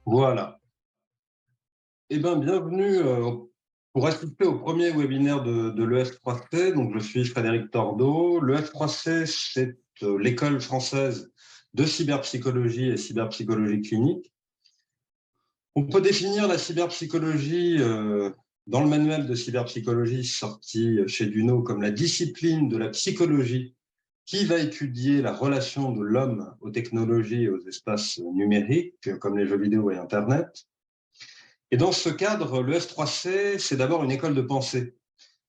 Voilà. Eh bien, bienvenue pour assister au premier webinaire de l'ES3C. Donc, je suis Frédéric Tordeau. L'ES3C, c'est l'école française de cyberpsychologie et cyberpsychologie clinique. On peut définir la cyberpsychologie dans le manuel de cyberpsychologie sorti chez Duno comme la discipline de la psychologie qui va étudier la relation de l'homme aux technologies et aux espaces numériques, comme les jeux vidéo et Internet. Et dans ce cadre, le S3C, c'est d'abord une école de pensée,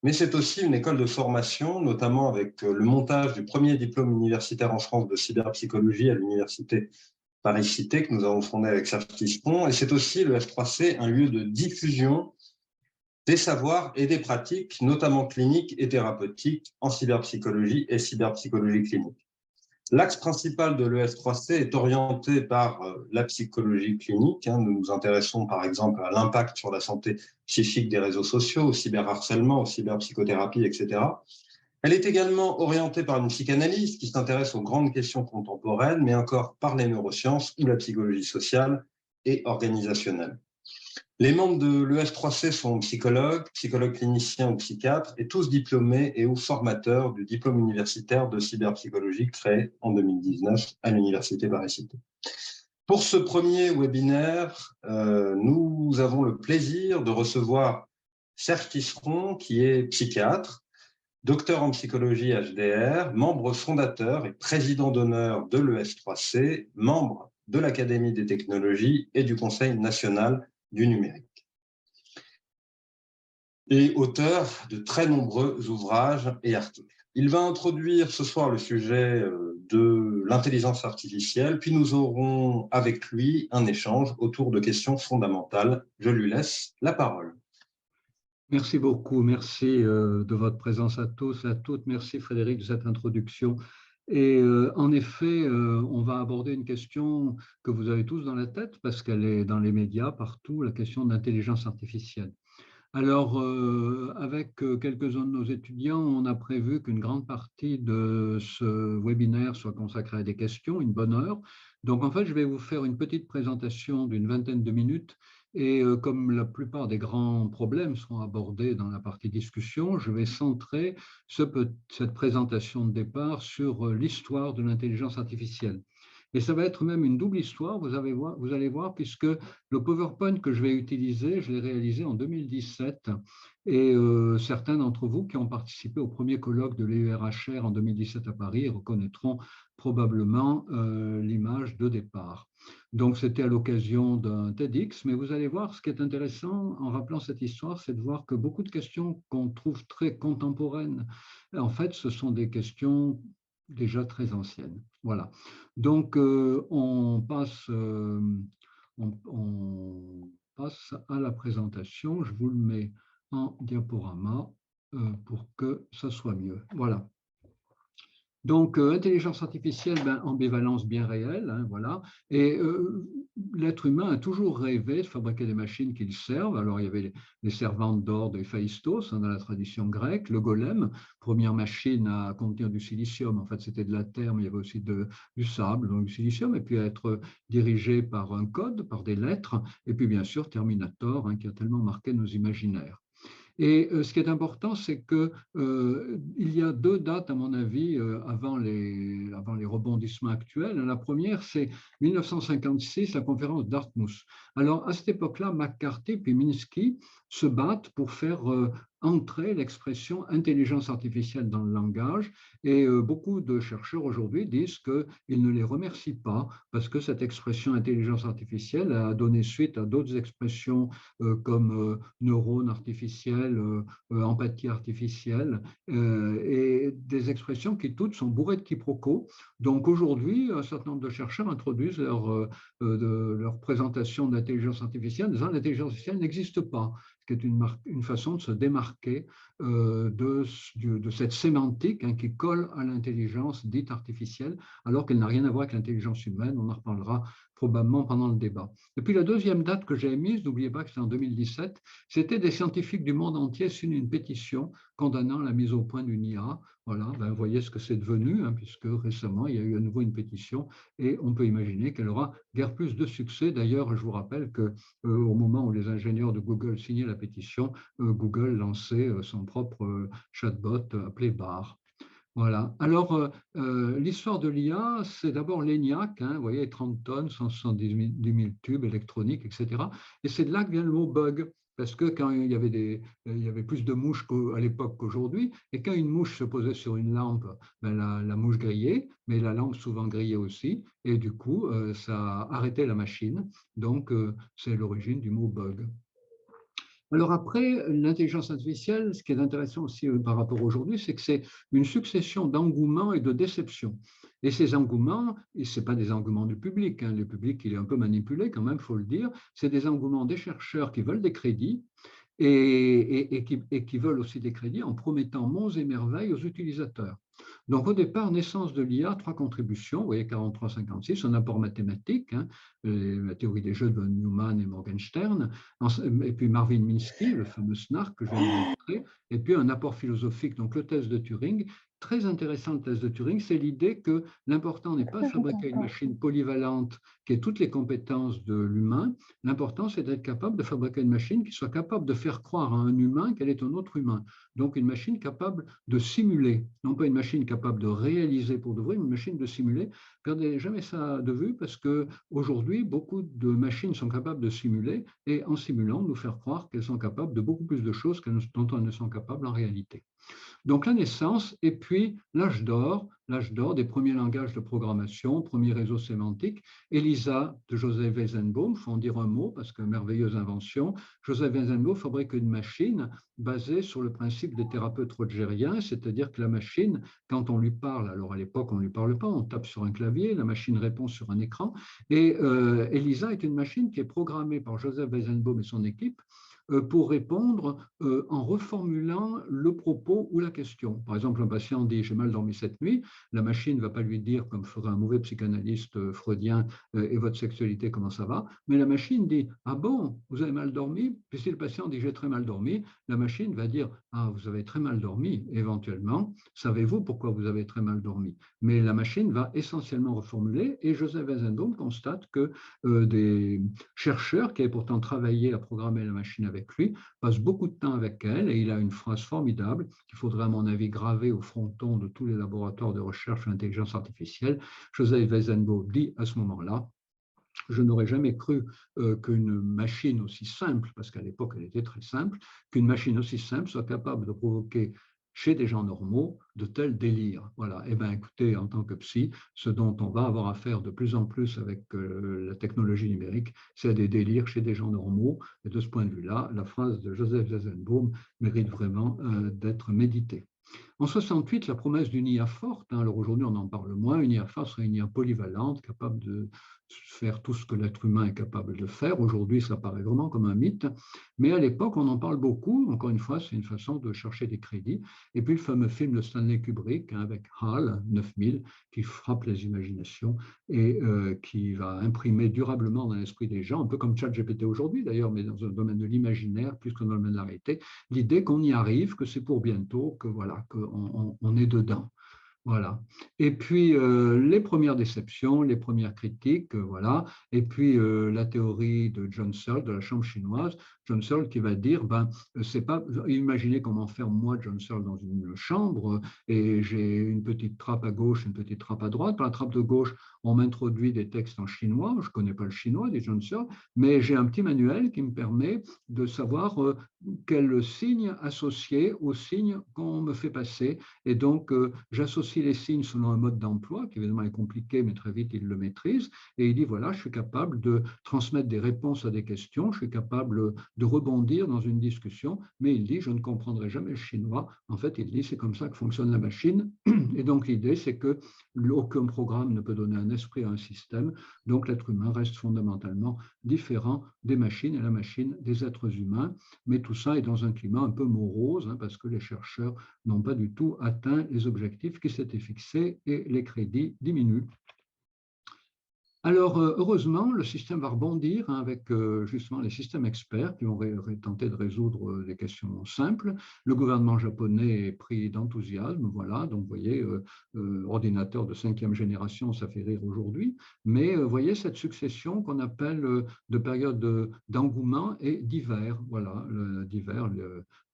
mais c'est aussi une école de formation, notamment avec le montage du premier diplôme universitaire en France de cyberpsychologie à l'université Paris-Cité que nous avons fondé avec Serge Tisseron. Et c'est aussi le S3C, un lieu de diffusion des savoirs et des pratiques, notamment cliniques et thérapeutiques, en cyberpsychologie et cyberpsychologie clinique. L'axe principal de l'ES3C est orienté par la psychologie clinique. Nous nous intéressons par exemple à l'impact sur la santé psychique des réseaux sociaux, au cyberharcèlement, aux cyberpsychothérapie, etc. Elle est également orientée par une psychanalyse qui s'intéresse aux grandes questions contemporaines, mais encore par les neurosciences ou la psychologie sociale et organisationnelle. Les membres de l'ES3C sont psychologues, psychologues cliniciens ou psychiatres, et tous diplômés et ou formateurs du diplôme universitaire de cyberpsychologie créé en 2019 à l'université Paris-Cité. Pour ce premier webinaire, nous avons le plaisir de recevoir Serge Tisseron, qui est psychiatre, docteur en psychologie HDR, membre fondateur et président d'honneur de l'ES3C, membre de l'Académie des technologies et du Conseil national du numérique, et auteur de très nombreux ouvrages et articles. Il va introduire ce soir le sujet de l'intelligence artificielle, puis nous aurons avec lui un échange autour de questions fondamentales. Je lui laisse la parole. Merci beaucoup, merci de votre présence à tous et à toutes. Merci Frédéric de cette introduction. Et en effet, on va aborder une question que vous avez tous dans la tête parce qu'elle est dans les médias partout, la question de l'intelligence artificielle. Alors, avec quelques-uns de nos étudiants, on a prévu qu'une grande partie de ce webinaire soit consacrée à des questions, une bonne heure. Donc, en fait, je vais vous faire une petite présentation d'une vingtaine de minutes. Et comme la plupart des grands problèmes seront abordés dans la partie discussion, je vais centrer cette présentation de départ sur l'histoire de l'intelligence artificielle. Et ça va être même une double histoire, vous allez voir, puisque le PowerPoint que je vais utiliser, je l'ai réalisé en 2017. Et certains d'entre vous qui ont participé au premier colloque de l'EURHR en 2017 à Paris reconnaîtront probablement l'image de départ. Donc, c'était à l'occasion d'un TEDx, mais vous allez voir, ce qui est intéressant en rappelant cette histoire, c'est de voir que beaucoup de questions qu'on trouve très contemporaines, en fait, ce sont des questions déjà très anciennes. Voilà. Donc, on passe à la présentation. Je vous le mets en diaporama pour que ça soit mieux. Voilà. Donc, intelligence artificielle, ambivalence bien réelle, hein, voilà. Et l'être humain a toujours rêvé de fabriquer des machines qui le servent. Alors, il y avait les servantes d'or de Héphaïstos, dans la tradition grecque, le golem, première machine à contenir du silicium. En fait, c'était de la terre, mais il y avait aussi du sable, donc du silicium, et puis à être dirigé par un code, par des lettres. Et puis, bien sûr, Terminator, hein, qui a tellement marqué nos imaginaires. Et ce qui est important, c'est qu'il y a deux dates, à mon avis, avant les rebondissements actuels. La première, c'est 1956, la conférence Dartmouth. Alors, à cette époque-là, McCarthy puis Minsky se battent pour faire entrer l'expression intelligence artificielle dans le langage. Et beaucoup de chercheurs aujourd'hui disent qu'ils ne les remercient pas parce que cette expression intelligence artificielle a donné suite à d'autres expressions comme neurones artificiels, empathie artificielle, et des expressions qui toutes sont bourrées de quiproquos. Donc aujourd'hui, un certain nombre de chercheurs introduisent leur présentation d'intelligence artificielle en disant que l'intelligence artificielle n'existe pas, ce qui est une façon de se démarquer de cette sémantique, hein, qui colle à l'intelligence dite artificielle, alors qu'elle n'a rien à voir avec l'intelligence humaine. On en reparlera probablement pendant le débat. Et puis la deuxième date que j'ai émise, n'oubliez pas que c'est en 2017, c'était des scientifiques du monde entier signent une pétition condamnant la mise au point d'une IA. Voilà, ben, vous voyez ce que c'est devenu, hein, puisque récemment, il y a eu à nouveau une pétition et on peut imaginer qu'elle aura guère plus de succès. D'ailleurs, je vous rappelle qu'au moment où les ingénieurs de Google signaient la pétition, Google lançait son propre chatbot appelé Bard. Voilà. Alors, l'histoire de l'IA, c'est d'abord l'ENIAC, hein, vous voyez, 30 tonnes, 170 000 tubes électroniques, etc. Et c'est de là que vient le mot bug, parce que quand il y avait plus de mouches à l'époque qu'aujourd'hui, et quand une mouche se posait sur une lampe, ben la mouche grillait, mais la lampe souvent grillait aussi, et du coup, ça arrêtait la machine. Donc, c'est l'origine du mot bug. Alors après, l'intelligence artificielle, ce qui est intéressant aussi par rapport à aujourd'hui, c'est que c'est une succession d'engouements et de déceptions. Et ces engouements, ce n'est pas des engouements du public, hein, le public il est un peu manipulé quand même, il faut le dire, c'est des engouements des chercheurs qui veulent des crédits et qui veulent aussi des crédits en promettant monts et merveilles aux utilisateurs. Donc au départ, naissance de l'IA, 3 contributions, vous voyez 43-56, un apport mathématique, hein, la théorie des jeux de von Neumann et Morgenstern, et puis Marvin Minsky, le fameux SNARK que je viens de vous montrer, et puis un apport philosophique, donc le test de Turing. Très intéressant le test de Turing, c'est l'idée que l'important n'est pas de fabriquer une machine polyvalente qui ait toutes les compétences de l'humain, l'important c'est d'être capable de fabriquer une machine qui soit capable de faire croire à un humain qu'elle est un autre humain. Donc une machine capable de simuler, non pas une machine capable de réaliser pour de vrai, mais une machine de simuler. Perdez jamais ça de vue parce qu'aujourd'hui, beaucoup de machines sont capables de simuler et en simulant, nous faire croire qu'elles sont capables de beaucoup plus de choses dont elles ne sont capables en réalité. Donc la naissance et puis l'âge d'or des premiers langages de programmation, premiers réseaux sémantiques. ELISA de Joseph Weizenbaum, il faut en dire un mot parce que merveilleuse invention. Joseph Weizenbaum fabrique une machine basée sur le principe des thérapeutes rogériens, c'est-à-dire que la machine, quand on lui parle, alors à l'époque on ne lui parle pas, on tape sur un clavier, la machine répond sur un écran. Et ELISA est une machine qui est programmée par Joseph Weizenbaum et son équipe pour répondre en reformulant le propos ou la question. Par exemple, un patient dit « j'ai mal dormi cette nuit », la machine ne va pas lui dire, comme ferait un mauvais psychanalyste freudien, et votre sexualité, comment ça va? Mais la machine dit « ah bon, vous avez mal dormi ?» Puis si le patient dit « j'ai très mal dormi », la machine va dire « ah, vous avez très mal dormi, éventuellement, savez-vous pourquoi vous avez très mal dormi ?» Mais la machine va essentiellement reformuler et Joseph Weizenbaum constate que des chercheurs qui avaient pourtant travaillé à programmer la machine avec lui passent beaucoup de temps avec elle et il a une phrase formidable qu'il faudrait à mon avis graver au fronton de tous les laboratoires de recherche en intelligence artificielle. Joseph Weizenbaum dit à ce moment-là: je n'aurais jamais cru qu'une machine aussi simple, parce qu'à l'époque elle était très simple, qu'une machine aussi simple soit capable de provoquer chez des gens normaux de tels délires. Voilà. Eh bien, écoutez, en tant que psy, ce dont on va avoir affaire de plus en plus avec la technologie numérique, c'est des délires chez des gens normaux. Et de ce point de vue-là, la phrase de Joseph Weizenbaum mérite vraiment d'être méditée. En 68, la promesse d'une IA forte, hein, alors aujourd'hui on en parle moins, une IA forte serait une IA polyvalente, capable de faire tout ce que l'être humain est capable de faire. Aujourd'hui, ça paraît vraiment comme un mythe, mais à l'époque, on en parle beaucoup. Encore une fois, c'est une façon de chercher des crédits. Et puis le fameux film de Stanley Kubrick, hein, avec HAL 9000, qui frappe les imaginations et qui va imprimer durablement dans l'esprit des gens, un peu comme ChatGPT aujourd'hui d'ailleurs, mais dans le domaine de l'imaginaire plus que dans le domaine de la réalité, l'idée qu'on y arrive, que c'est pour bientôt, que voilà, qu'on est dedans. Voilà. Et puis les premières déceptions, les premières critiques, voilà. Et puis la théorie de John Searle de la chambre chinoise, John Searle qui va dire, ben c'est pas, imaginez comment faire moi John Searle dans une chambre et j'ai une petite trappe à gauche, une petite trappe à droite. Par la trappe de gauche, on m'introduit des textes en chinois. Je connais pas le chinois, dit John Searle, mais j'ai un petit manuel qui me permet de savoir quel signe associer au signe qu'on me fait passer. Et donc j'associe les signes selon un mode d'emploi qui évidemment est compliqué, mais très vite il le maîtrise. Et il dit voilà, je suis capable de transmettre des réponses à des questions, je suis capable de rebondir dans une discussion, mais il dit je ne comprendrai jamais le chinois. En fait, il dit c'est comme ça que fonctionne la machine. Et donc l'idée, c'est que aucun programme ne peut donner un esprit à un système. Donc l'être humain reste fondamentalement différent des machines et la machine des êtres humains. Mais tout ça est dans un climat un peu morose, hein, parce que les chercheurs n'ont pas du tout atteint les objectifs qui s'étaient fixés et les crédits diminuent. Alors, heureusement, le système va rebondir hein, avec justement les systèmes experts qui ont tenté de résoudre des questions simples. Le gouvernement japonais est pris d'enthousiasme, voilà. Donc, vous voyez, ordinateur de 5e génération, ça fait rire aujourd'hui. Mais vous voyez cette succession qu'on appelle de période d'engouement et d'hiver, voilà, d'hiver,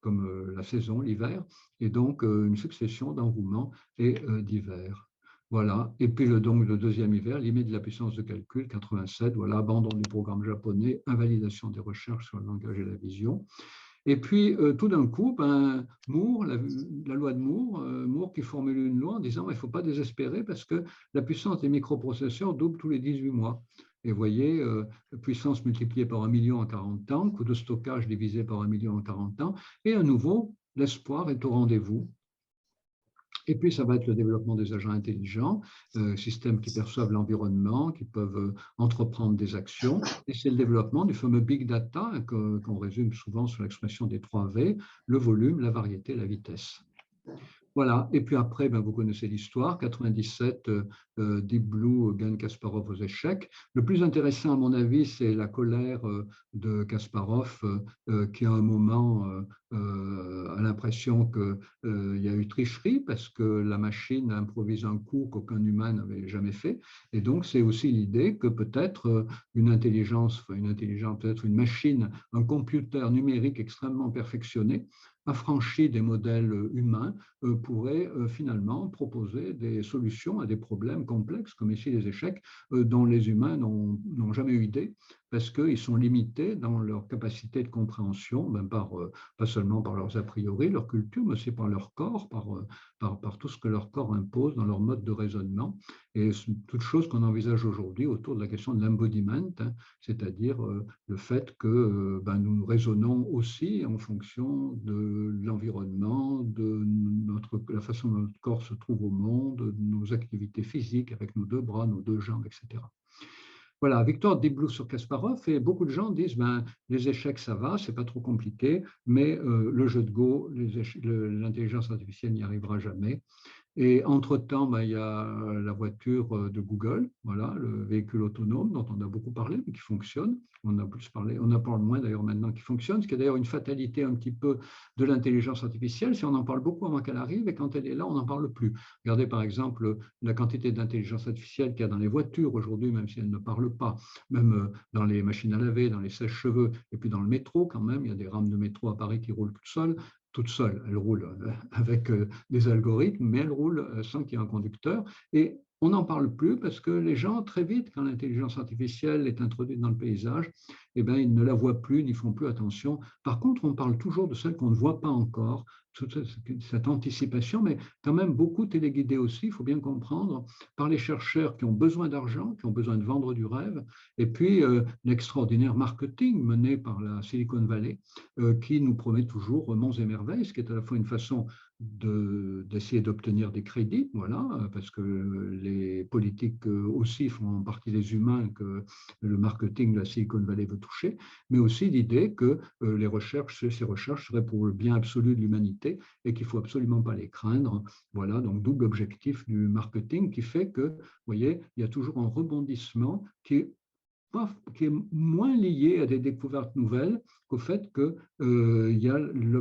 comme la saison, l'hiver, et donc une succession d'engouement et d'hiver. Voilà. Et puis donc le deuxième hiver, limite de la puissance de calcul, 87, voilà, abandon du programme japonais, invalidation des recherches sur le langage et la vision. Et puis tout d'un coup, ben, Moore, la loi de Moore, Moore qui formule une loi en disant il ne faut pas désespérer parce que la puissance des microprocesseurs double tous les 18 mois. Et vous voyez, puissance multipliée par 1 million en 40 ans, coût de stockage divisé par 1 million en 40 ans, et à nouveau, l'espoir est au rendez-vous. Et puis, ça va être le développement des agents intelligents, systèmes qui perçoivent l'environnement, qui peuvent entreprendre des actions. Et c'est le développement du fameux big data qu'on résume souvent sur l'expression des 3 V, le volume, la variété, la vitesse. Voilà, et puis après, ben, vous connaissez l'histoire, 97, Deep Blue gagne Kasparov aux échecs. Le plus intéressant, à mon avis, c'est la colère de Kasparov, qui à un moment a l'impression qu'il y a eu tricherie parce que la machine improvise un coup qu'aucun humain n'avait jamais fait. Et donc, c'est aussi l'idée que peut-être une intelligence, peut-être une machine, un computer numérique extrêmement perfectionné, affranchi des modèles humains, pourrait finalement proposer des solutions à des problèmes complexes, comme ici les échecs, dont les humains n'ont jamais eu idée, parce qu'ils sont limités dans leur capacité de compréhension, ben pas seulement par leurs a priori, leur culture, mais aussi par leur corps, par tout ce que leur corps impose dans leur mode de raisonnement. Et toute chose qu'on envisage aujourd'hui autour de la question de l'embodiment, hein, c'est-à-dire le fait que ben, nous raisonnons aussi en fonction de l'environnement, de la façon dont notre corps se trouve au monde, de nos activités physiques avec nos 2 bras, nos 2 jambes, etc. Voilà, victoire Deep Blue sur Kasparov, et beaucoup de gens disent ben, les échecs ça va, c'est pas trop compliqué, mais le jeu de Go, l'intelligence artificielle n'y arrivera jamais. Et entre-temps, ben, il y a la voiture de Google, voilà, le véhicule autonome dont on a beaucoup parlé, mais qui fonctionne. On a plus parlé, on en parle moins d'ailleurs maintenant qui fonctionne, ce qui est d'ailleurs une fatalité un petit peu de l'intelligence artificielle. Si on en parle beaucoup avant qu'elle arrive, et quand elle est là, on n'en parle plus. Regardez par exemple la quantité d'intelligence artificielle qu'il y a dans les voitures aujourd'hui, même si elles ne parlent pas, même dans les machines à laver, dans les sèche-cheveux, et puis dans le métro quand même, il y a des rames de métro à Paris qui roulent toutes seules, elles roulent avec des algorithmes, mais elles roulent sans qu'il y ait un conducteur. Et on n'en parle plus parce que les gens, très vite, quand l'intelligence artificielle est introduite dans le paysage, eh bien, ils ne la voient plus, n'y font plus attention. Par contre, on parle toujours de celles qu'on ne voit pas encore, toute cette anticipation, mais quand même beaucoup téléguidée aussi, il faut bien comprendre, par les chercheurs qui ont besoin d'argent, qui ont besoin de vendre du rêve, et puis l'extraordinaire marketing mené par la Silicon Valley, qui nous promet toujours monts et merveilles, ce qui est à la fois une façon d'essayer d'obtenir des crédits, voilà, parce que les politiques aussi font partie des humains que le marketing de la Silicon Valley veut toucher, mais aussi l'idée que ces recherches seraient pour le bien absolu de l'humanité et qu'il ne faut absolument pas les craindre. Voilà, donc double objectif du marketing qui fait que, vous voyez, il y a toujours un rebondissement qui est moins lié à des découvertes nouvelles qu'au fait qu'il y a la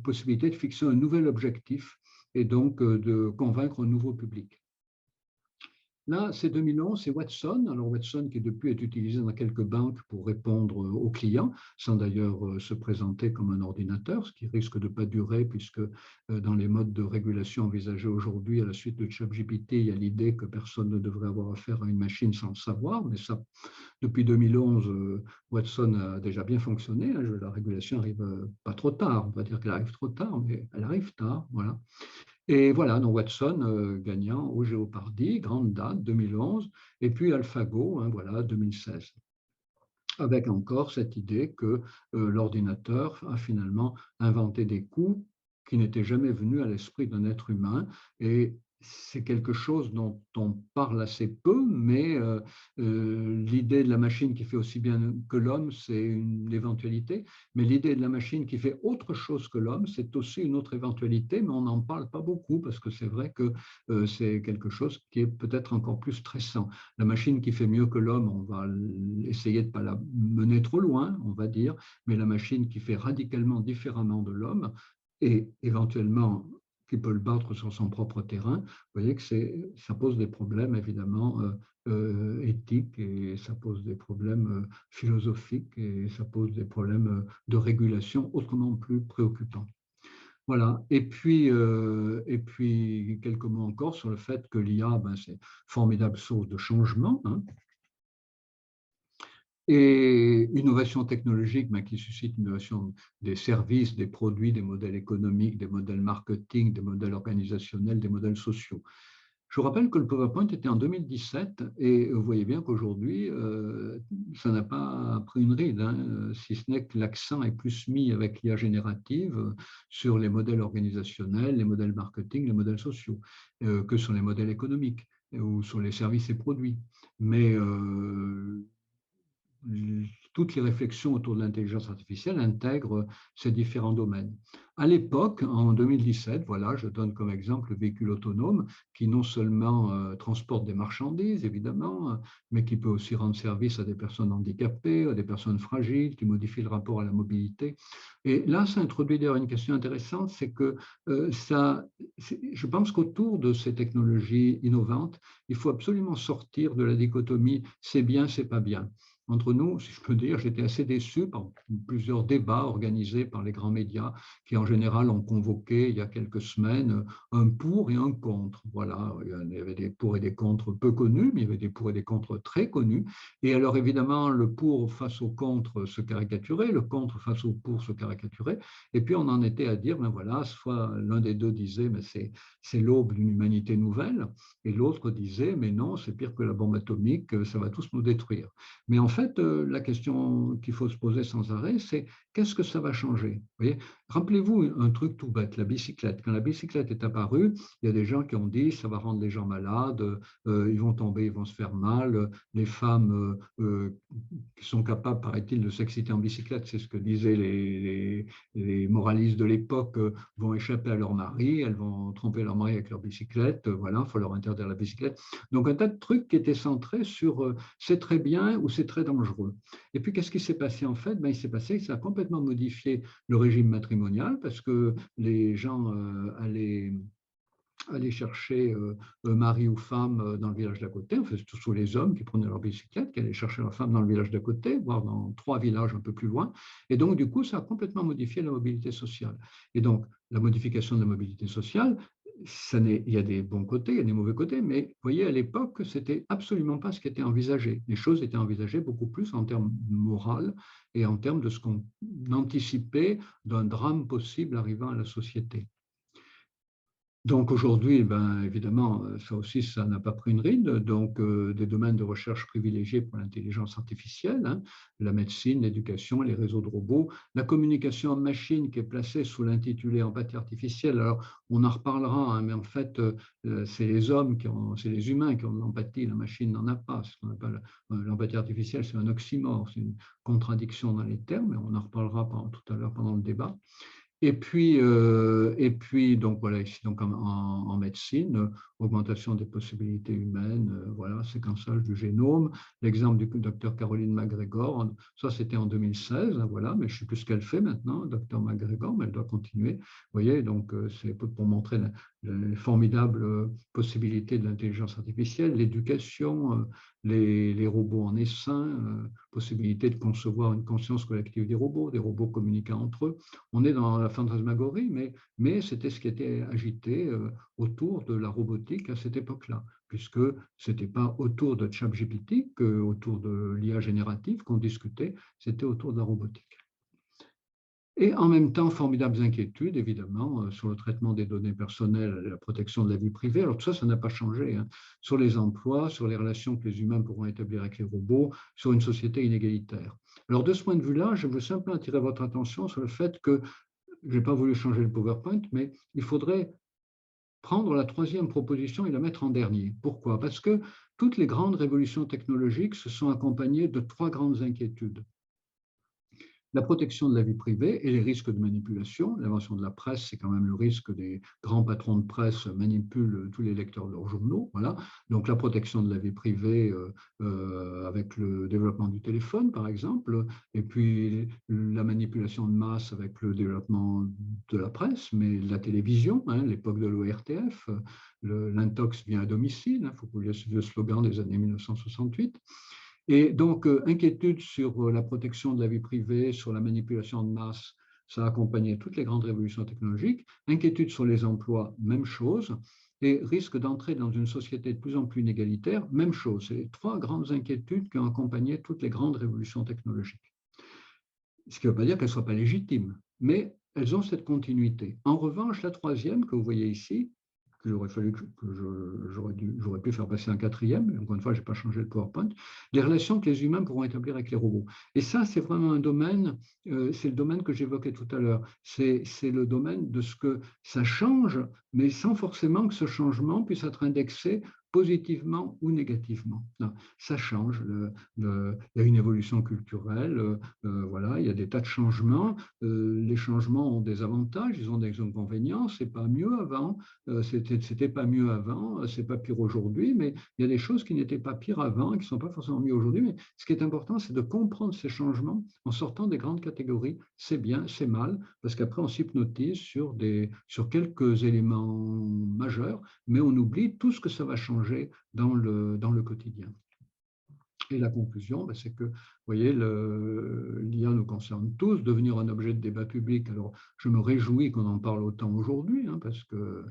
possibilité de fixer un nouvel objectif et donc de convaincre un nouveau public. Là, c'est 2011, c'est Watson. Alors Watson qui depuis est utilisé dans quelques banques pour répondre aux clients, sans d'ailleurs se présenter comme un ordinateur, ce qui risque de ne pas durer puisque dans les modes de régulation envisagés aujourd'hui à la suite de ChatGPT, il y a l'idée que personne ne devrait avoir affaire à une machine sans le savoir, mais ça, depuis 2011, Watson a déjà bien fonctionné. La régulation arrive pas trop tard, on va dire qu'elle arrive trop tard, mais elle arrive tard, voilà. Et voilà, donc Watson gagnant au Jeopardy, grande date, 2011, et puis AlphaGo, hein, voilà, 2016. Avec encore cette idée que l'ordinateur a finalement inventé des coups qui n'étaient jamais venus à l'esprit d'un être humain. Et c'est quelque chose dont on parle assez peu, mais l'idée de la machine qui fait aussi bien que l'homme, c'est une éventualité, mais l'idée de la machine qui fait autre chose que l'homme, c'est aussi une autre éventualité, mais on n'en parle pas beaucoup parce que c'est vrai que c'est quelque chose qui est peut-être encore plus stressant. La machine qui fait mieux que l'homme, on va essayer de ne pas la mener trop loin, on va dire, mais la machine qui fait radicalement différemment de l'homme, et éventuellement qui peut le battre sur son propre terrain, vous voyez que ça pose des problèmes évidemment éthiques, et ça pose des problèmes philosophiques, et ça pose des problèmes de régulation autrement plus préoccupants. Voilà. Et puis quelques mots encore sur le fait que l'IA, ben, c'est une formidable source de changement, hein, et innovation technologique, ben, qui suscite l'innovation des services, des produits, des modèles économiques, des modèles marketing, des modèles organisationnels, des modèles sociaux. Je vous rappelle que le PowerPoint était en 2017 et vous voyez bien qu'aujourd'hui, ça n'a pas pris une ride, hein, si ce n'est que l'accent est plus mis avec l'IA générative sur les modèles organisationnels, les modèles marketing, les modèles sociaux, que sur les modèles économiques ou sur les services et produits. Mais toutes les réflexions autour de l'intelligence artificielle intègrent ces différents domaines. À l'époque, en 2017, voilà, je donne comme exemple le véhicule autonome qui non seulement transporte des marchandises, évidemment, mais qui peut aussi rendre service à des personnes handicapées, à des personnes fragiles, qui modifie le rapport à la mobilité. Et là, ça introduit d'ailleurs une question intéressante, c'est que je pense qu'autour de ces technologies innovantes, il faut absolument sortir de la dichotomie c'est bien, c'est pas bien. Entre nous, si je peux dire, j'étais assez déçu par plusieurs débats organisés par les grands médias qui, en général, ont convoqué il y a quelques semaines un pour et un contre. Voilà, il y avait des pour et des contre peu connus, mais il y avait des pour et des contre très connus. Et alors, évidemment, le pour face au contre se caricaturait, le contre face au pour se caricaturait. Et puis, on en était à dire, ben voilà, soit l'un des deux disait, mais c'est l'aube d'une humanité nouvelle, et l'autre disait, mais non, c'est pire que la bombe atomique, ça va tous nous détruire. Mais en fait, la question qu'il faut se poser sans arrêt, c'est qu'est-ce que ça va changer? Vous voyez, rappelez-vous un truc tout bête, la bicyclette. Quand la bicyclette est apparue, il y a des gens qui ont dit ça va rendre les gens malades, ils vont tomber, ils vont se faire mal, les femmes qui sont capables, paraît-il, de s'exciter en bicyclette, c'est ce que disaient les moralistes de l'époque, vont échapper à leur mari, elles vont tromper leur mari avec leur bicyclette, voilà, il faut leur interdire la bicyclette. Donc un tas de trucs qui étaient centrés sur c'est très bien ou c'est très dangereux. Et puis qu'est-ce qui s'est passé en fait? Ben, il s'est passé que ça a complètement modifié le régime matrimonial parce que les gens allaient chercher mari ou femme dans le village d'à côté. En fait, c'est tous les hommes qui prenaient leur bicyclette, qui allaient chercher leur femme dans le village d'à côté, voire dans 3 villages un peu plus loin. Et donc, du coup, ça a complètement modifié la mobilité sociale. Et donc, la modification de la mobilité sociale, il y a des bons côtés, il y a des mauvais côtés, mais vous voyez, à l'époque, c'était absolument pas ce qui était envisagé. Les choses étaient envisagées beaucoup plus en termes moral et en termes de ce qu'on anticipait d'un drame possible arrivant à la société. Donc aujourd'hui, ben, évidemment, ça aussi, ça n'a pas pris une ride. Donc, des domaines de recherche privilégiés pour l'intelligence artificielle, hein, la médecine, l'éducation, les réseaux de robots, la communication en machine qui est placée sous l'intitulé empathie artificielle. Alors, on en reparlera, hein, mais en fait, c'est les hommes c'est les humains qui ont de l'empathie, la machine n'en a pas. Ce qu'on appelle l'empathie artificielle, c'est un oxymore, c'est une contradiction dans les termes, mais on en reparlera tout à l'heure pendant le débat. Et puis donc voilà, ici donc en médecine, augmentation des possibilités humaines, voilà, séquençage du génome. L'exemple du docteur Caroline McGregor, ça c'était en 2016, voilà, mais je ne sais plus ce qu'elle fait maintenant, docteur McGregor, mais elle doit continuer. Vous voyez, donc c'est pour montrer les formidables possibilités de l'intelligence artificielle, l'éducation, les robots en essaim, possibilité de concevoir une conscience collective des robots communiquant entre eux. On est dans la fantasmagorie, mais c'était ce qui était agité autour de la robotique à cette époque-là, puisque ce n'était pas autour de ChatGPT, autour de l'IA générative qu'on discutait, c'était autour de la robotique. Et en même temps, formidables inquiétudes, évidemment, sur le traitement des données personnelles et la protection de la vie privée. Alors tout ça, ça n'a pas changé, hein. Sur les emplois, sur les relations que les humains pourront établir avec les robots, sur une société inégalitaire. Alors de ce point de vue-là, je veux simplement attirer votre attention sur le fait que je n'ai pas voulu changer le PowerPoint, mais il faudrait prendre la troisième proposition et la mettre en dernier. Pourquoi? Parce que toutes les grandes révolutions technologiques se sont accompagnées de trois grandes inquiétudes. La protection de la vie privée et les risques de manipulation. L'invention de la presse, c'est quand même le risque des grands patrons de presse manipulent tous les lecteurs de leurs journaux. Voilà. Donc la protection de la vie privée avec le développement du téléphone, par exemple, et puis la manipulation de masse avec le développement de la presse, mais de la télévision, hein, l'époque de l'ORTF, l'intox vient à domicile, il faut oublier le slogan des années 1968. Et donc, inquiétude sur la protection de la vie privée, sur la manipulation de masse, ça a accompagné toutes les grandes révolutions technologiques. Inquiétude sur les emplois, même chose. Et risque d'entrer dans une société de plus en plus inégalitaire, même chose. C'est les trois grandes inquiétudes qui ont accompagné toutes les grandes révolutions technologiques. Ce qui ne veut pas dire qu'elles ne soient pas légitimes, mais elles ont cette continuité. En revanche, la troisième que vous voyez ici, j'aurais j'aurais pu faire passer un quatrième, mais encore une fois, je n'ai pas changé le PowerPoint, les relations que les humains pourront établir avec les robots. Et ça, c'est vraiment un domaine, c'est le domaine que j'évoquais tout à l'heure. C'est le domaine de ce que ça change, mais sans forcément que ce changement puisse être indexé positivement ou négativement. Non, ça change. Il y a une évolution culturelle, voilà, il y a des tas de changements. Les changements ont des avantages, ils ont des inconvénients. C'est pas mieux avant. C'était pas mieux avant, c'est pas pire aujourd'hui, mais il y a des choses qui n'étaient pas pires avant et qui ne sont pas forcément mieux aujourd'hui. Mais ce qui est important, c'est de comprendre ces changements en sortant des grandes catégories. C'est bien, c'est mal, parce qu'après, on s'hypnotise sur quelques éléments majeurs, mais on oublie tout ce que ça va changer dans le quotidien. Et la conclusion, c'est que, vous voyez, l'IA nous concerne tous, devenir un objet de débat public. Alors, je me réjouis qu'on en parle autant aujourd'hui, hein, parce que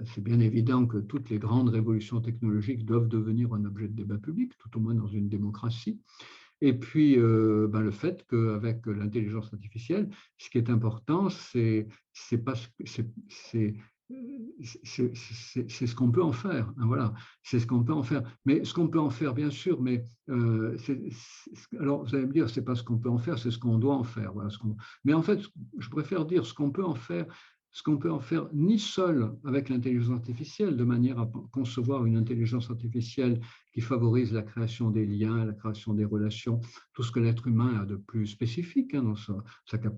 c'est bien évident que toutes les grandes révolutions technologiques doivent devenir un objet de débat public, tout au moins dans une démocratie. Et puis, le fait qu'avec l'intelligence artificielle, ce qui est important, c'est ce qu'on peut en faire. Hein, voilà, c'est ce qu'on peut en faire. Mais ce qu'on peut en faire, bien sûr, mais alors vous allez me dire, c'est pas ce qu'on peut en faire, c'est ce qu'on doit en faire. Voilà, mais en fait, je préfère dire ce qu'on peut en faire. Ce qu'on peut en faire ni seul avec l'intelligence artificielle, de manière à concevoir une intelligence artificielle qui favorise la création des liens, la création des relations, tout ce que l'être humain a de plus spécifique, hein, dans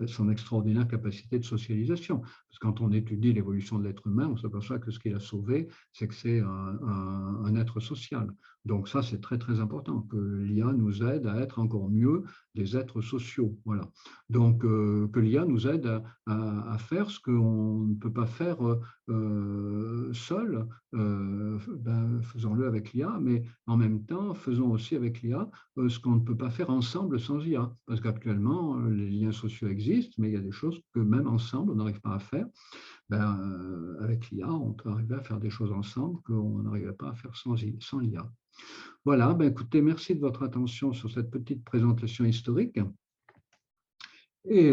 son extraordinaire capacité de socialisation. Parce que quand on étudie l'évolution de l'être humain, on s'aperçoit que ce qu'il a sauvé, c'est que c'est un être social. Donc ça, c'est très, très important, que l'IA nous aide à être encore mieux des êtres sociaux. Voilà. Donc, que l'IA nous aide à faire ce qu'on ne peut pas faire seul, faisons-le avec l'IA, mais en même temps, faisons aussi avec l'IA ce qu'on ne peut pas faire ensemble sans IA. Parce qu'actuellement, les liens sociaux existent, mais il y a des choses que même ensemble, on n'arrive pas à faire. Avec l'IA, on peut arriver à faire des choses ensemble qu'on n'arrivait pas à faire sans l'IA. Voilà, écoutez, merci de votre attention sur cette petite présentation historique. Et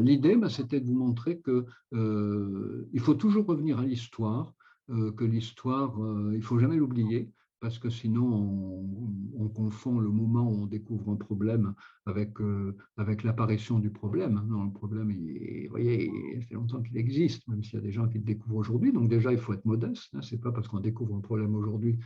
l'idée, c'était de vous montrer qu'il faut toujours revenir à l'histoire, que l'histoire, il ne faut jamais l'oublier, parce que sinon, on confond le moment où on découvre un problème avec l'apparition du problème. Non, le problème, vous voyez, il fait longtemps qu'il existe, même s'il y a des gens qui le découvrent aujourd'hui. Donc déjà, il faut être modeste. Hein, ce n'est pas parce qu'on découvre un problème aujourd'hui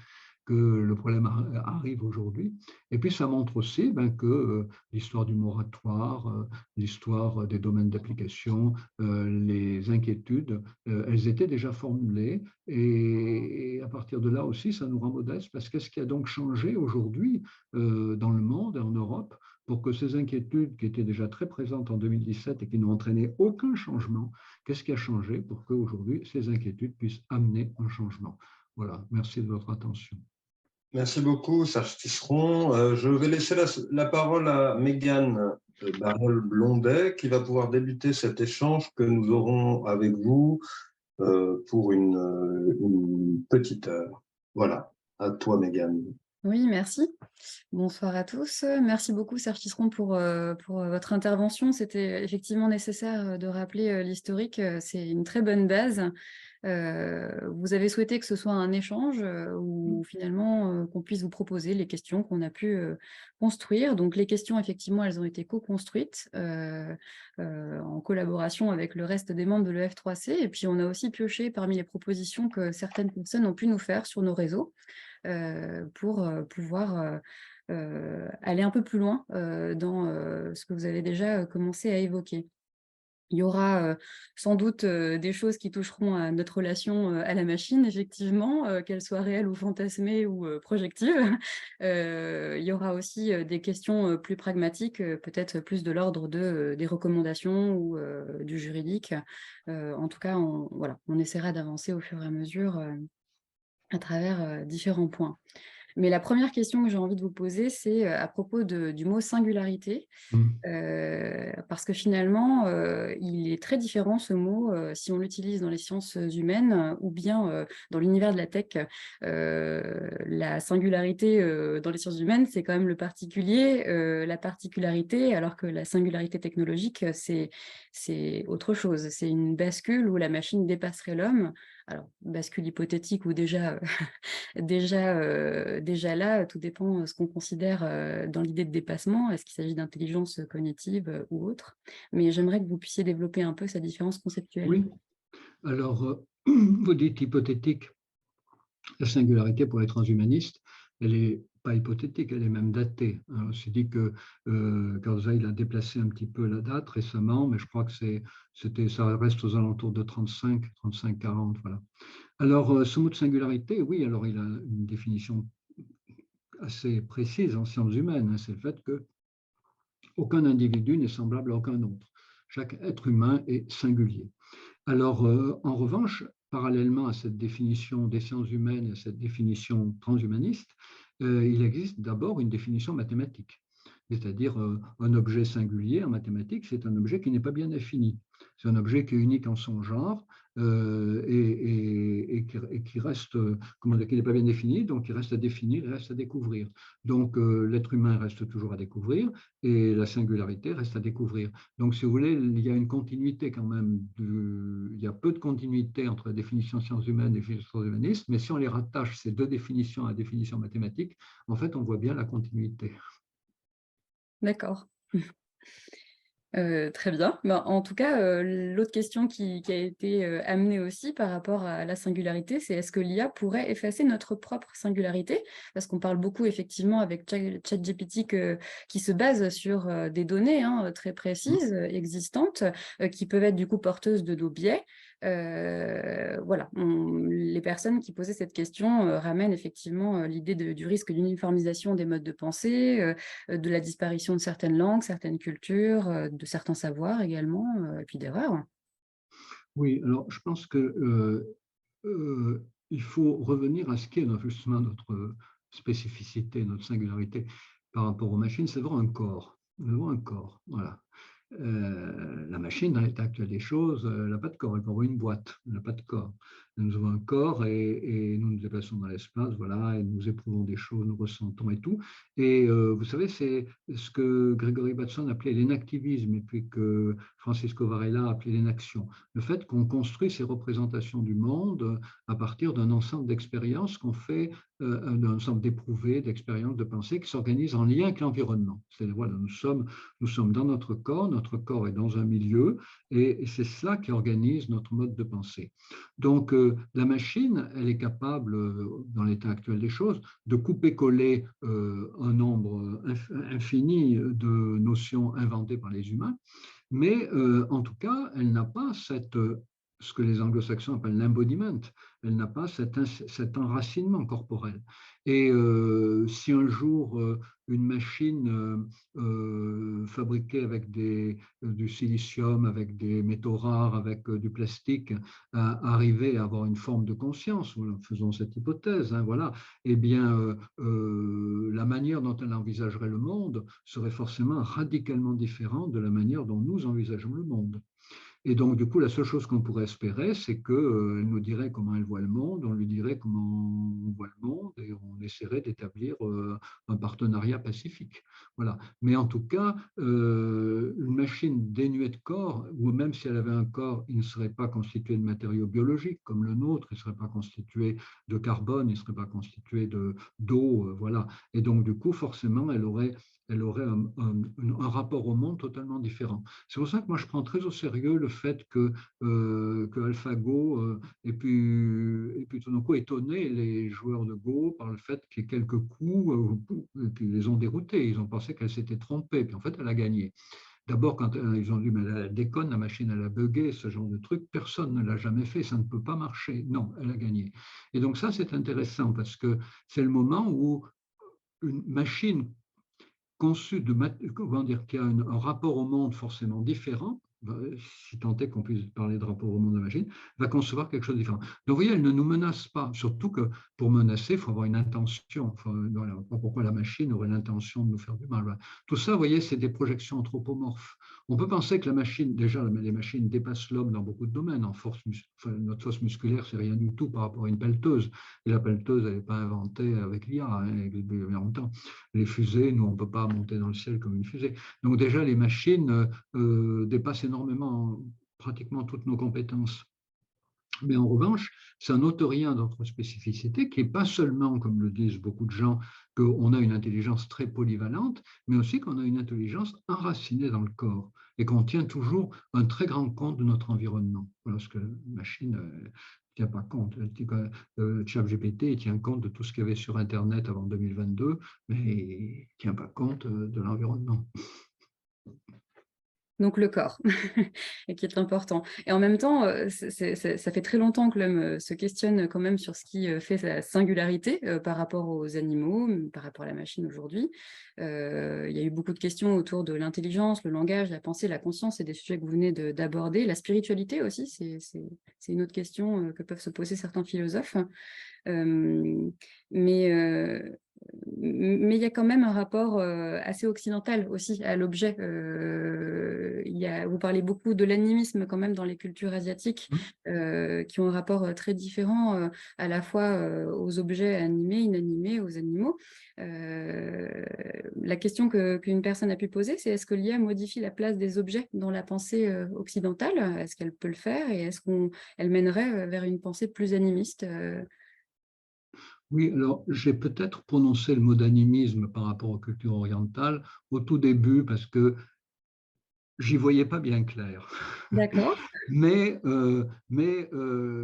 que le problème arrive aujourd'hui. Et puis, ça montre aussi que l'histoire du moratoire, l'histoire des domaines d'application, les inquiétudes, elles étaient déjà formulées. Et à partir de là aussi, ça nous rend modestes, parce qu'est-ce qui a donc changé aujourd'hui dans le monde et en Europe pour que ces inquiétudes qui étaient déjà très présentes en 2017 et qui n'ont entraîné aucun changement, qu'est-ce qui a changé pour qu'aujourd'hui, ces inquiétudes puissent amener un changement? Voilà, merci de votre attention. Merci beaucoup, Serge Tisseron. Je vais laisser la parole à Mégane Barrel-Blondet, qui va pouvoir débuter cet échange que nous aurons avec vous pour une petite heure. Voilà, à toi, Mégane. Oui, merci. Bonsoir à tous. Merci beaucoup, Serge Tisseron, pour votre intervention. C'était effectivement nécessaire de rappeler l'historique. C'est une très bonne base. Vous avez souhaité que ce soit un échange où finalement qu'on puisse vous proposer les questions qu'on a pu construire. Donc les questions, effectivement, elles ont été co-construites en collaboration avec le reste des membres de l'EF3C. Et puis on a aussi pioché parmi les propositions que certaines personnes ont pu nous faire sur nos réseaux pour pouvoir aller un peu plus loin dans ce que vous avez déjà commencé à évoquer. Il y aura sans doute des choses qui toucheront à notre relation à la machine, effectivement, qu'elle soit réelle ou fantasmée ou projective. Il y aura aussi des questions plus pragmatiques, peut-être plus de l'ordre des recommandations ou du juridique. En tout cas, voilà, on essaiera d'avancer au fur et à mesure à travers différents points. Mais la première question que j'ai envie de vous poser, c'est à propos du mot singularité. Parce que finalement, il est très différent ce mot si on l'utilise dans les sciences humaines ou bien dans l'univers de la tech. La singularité dans les sciences humaines, c'est quand même le particulier, la particularité, alors que la singularité technologique, c'est autre chose. C'est une bascule où la machine dépasserait l'homme. Alors, bascule hypothétique ou déjà déjà là, tout dépend de ce qu'on considère dans l'idée de dépassement. Est-ce qu'il s'agit d'intelligence cognitive ou autre? Mais j'aimerais que vous puissiez développer un peu cette différence conceptuelle. Oui, alors, vous dites hypothétique. La singularité pour les transhumanistes, elle n'est pas hypothétique, elle est même datée. On s'est dit que Kurzweil a déplacé un petit peu la date récemment, mais je crois que ça reste aux alentours de 35-40. Voilà. Alors, ce mot de singularité, oui, alors il a une définition assez précise en sciences humaines. C'est le fait qu'aucun individu n'est semblable à aucun autre. Chaque être humain est singulier. Alors, en revanche, parallèlement à cette définition des sciences humaines et à cette définition transhumaniste, il existe d'abord une définition mathématique. C'est-à-dire un objet singulier en mathématiques, c'est un objet qui n'est pas bien défini. C'est un objet qui est unique en son genre et qui reste, comment dire, qui n'est pas bien défini, donc il reste à définir, il reste à découvrir. Donc l'être humain reste toujours à découvrir et la singularité reste à découvrir. Donc si vous voulez, il y a une continuité quand même, il y a peu de continuité entre la définition sciences humaines et définition humaniste, mais si on les rattache ces deux définitions à la définition mathématique, en fait on voit bien la continuité. D'accord. Très bien. Ben, en tout cas, l'autre question qui a été amenée aussi par rapport à la singularité, c'est est-ce que l'IA pourrait effacer notre propre singularité? Parce qu'on parle beaucoup effectivement avec ChatGPT qui se base sur des données très précises, existantes, qui peuvent être du coup porteuses de nos biais. Voilà, les personnes qui posaient cette question ramènent effectivement l'idée du risque d'uniformisation des modes de pensée, de la disparition de certaines langues, certaines cultures, de certains savoirs également, et puis d'erreurs. Oui, alors je pense que il faut revenir à ce qui est justement notre spécificité, notre singularité par rapport aux machines, c'est avoir un corps. Nous avons un corps, voilà. La machine, dans l'état actuel des choses, elle n'a pas de corps, elle peut avoir une boîte, elle n'a pas de corps. Nous avons un corps et nous nous déplaçons dans l'espace, voilà, et nous éprouvons des choses, nous ressentons et tout. Et vous savez, c'est ce que Gregory Bateson appelait l'inactivisme et puis que Francisco Varela appelait l'inaction. Le fait qu'on construit ces représentations du monde à partir d'un ensemble d'expériences qu'on fait, d'un ensemble d'éprouvés, d'expériences, de pensées qui s'organisent en lien avec l'environnement. C'est-à-dire, voilà, nous sommes dans notre corps est dans un milieu, et c'est cela qui organise notre mode de pensée. Donc, la machine, elle est capable, dans l'état actuel des choses, de couper-coller un nombre infini de notions inventées par les humains, mais en tout cas, elle n'a pas ce que les anglo-saxons appellent l'embodiment, elle n'a pas cet enracinement corporel. Et si un jour une machine fabriquée avec du silicium, avec des métaux rares, avec du plastique, arrivait à avoir une forme de conscience, faisons cette hypothèse, hein, voilà, eh bien, la manière dont elle envisagerait le monde serait forcément radicalement différente de la manière dont nous envisageons le monde. Et donc, du coup, la seule chose qu'on pourrait espérer, c'est qu'elle nous dirait comment elle voit le monde, on lui dirait comment on voit le monde, et on essaierait d'établir un partenariat pacifique. Voilà. Mais en tout cas, une machine dénuée de corps, ou même si elle avait un corps, il ne serait pas constitué de matériaux biologiques comme le nôtre, il ne serait pas constitué de carbone, il ne serait pas constitué d'eau, voilà. Et donc, du coup, forcément, elle aurait un rapport au monde totalement différent. C'est pour ça que moi, je prends très au sérieux le fait que AlphaGo et puis tout d'un coup étonné les joueurs de Go par le fait qu'il y ait quelques coups et puis ils les ont déroutés. Ils ont pensé qu'elle s'était trompée, puis en fait, elle a gagné. D'abord, quand ils ont dit, mais elle déconne, la machine, elle a bugué, ce genre de truc, personne ne l'a jamais fait, ça ne peut pas marcher. Non, elle a gagné. Et donc ça, c'est intéressant parce que c'est le moment où une machine conçu comment dire, qui a un rapport au monde forcément différent, si tant est qu'on puisse parler de rapport au monde de la machine, va concevoir quelque chose de différent. Donc, vous voyez, elle ne nous menace pas, surtout que pour menacer, il faut avoir une intention. Enfin, voilà, pas pourquoi la machine aurait l'intention de nous faire du mal. Voilà. Tout ça, vous voyez, c'est des projections anthropomorphes. On peut penser que la machine, déjà, les machines dépassent l'homme dans beaucoup de domaines. En force, enfin, notre force musculaire, c'est rien du tout par rapport à une pelleteuse. Et la pelleteuse, elle n'est pas inventée avec l'IA, hein, il y a longtemps. Les fusées, nous, on ne peut pas monter dans le ciel comme une fusée. Donc déjà, les machines dépassent énormément, pratiquement toutes nos compétences. Mais en revanche, ça n'ôte rien dans notre spécificité, qui n'est pas seulement, comme le disent beaucoup de gens, qu'on a une intelligence très polyvalente, mais aussi qu'on a une intelligence enracinée dans le corps et qu'on tient toujours un très grand compte de notre environnement. Voilà ce que la machine ne tient pas compte. ChatGPT tient compte de tout ce qu'il y avait sur Internet avant 2022, mais il ne tient pas compte de l'environnement. Donc le corps, et qui est important. Et en même temps, ça fait très longtemps que l'homme se questionne quand même sur ce qui fait sa singularité par rapport aux animaux, par rapport à la machine aujourd'hui. Il y a eu beaucoup de questions autour de l'intelligence, le langage, la pensée, la conscience, c'est des sujets que vous venez d'aborder. La spiritualité aussi, c'est une autre question que peuvent se poser certains philosophes. Mais il y a quand même un rapport assez occidental aussi à l'objet. Vous parlez beaucoup de l'animisme quand même dans les cultures asiatiques qui ont un rapport très différent à la fois aux objets animés, inanimés, aux animaux. La question qu'une personne a pu poser, c'est est-ce que l'IA modifie la place des objets dans la pensée occidentale? Est-ce qu'elle peut le faire et est-ce qu'elle mènerait vers une pensée plus animiste? Oui, alors j'ai peut-être prononcé le mot d'animisme par rapport aux cultures orientales au tout début parce que j'y voyais pas bien clair. D'accord. Mais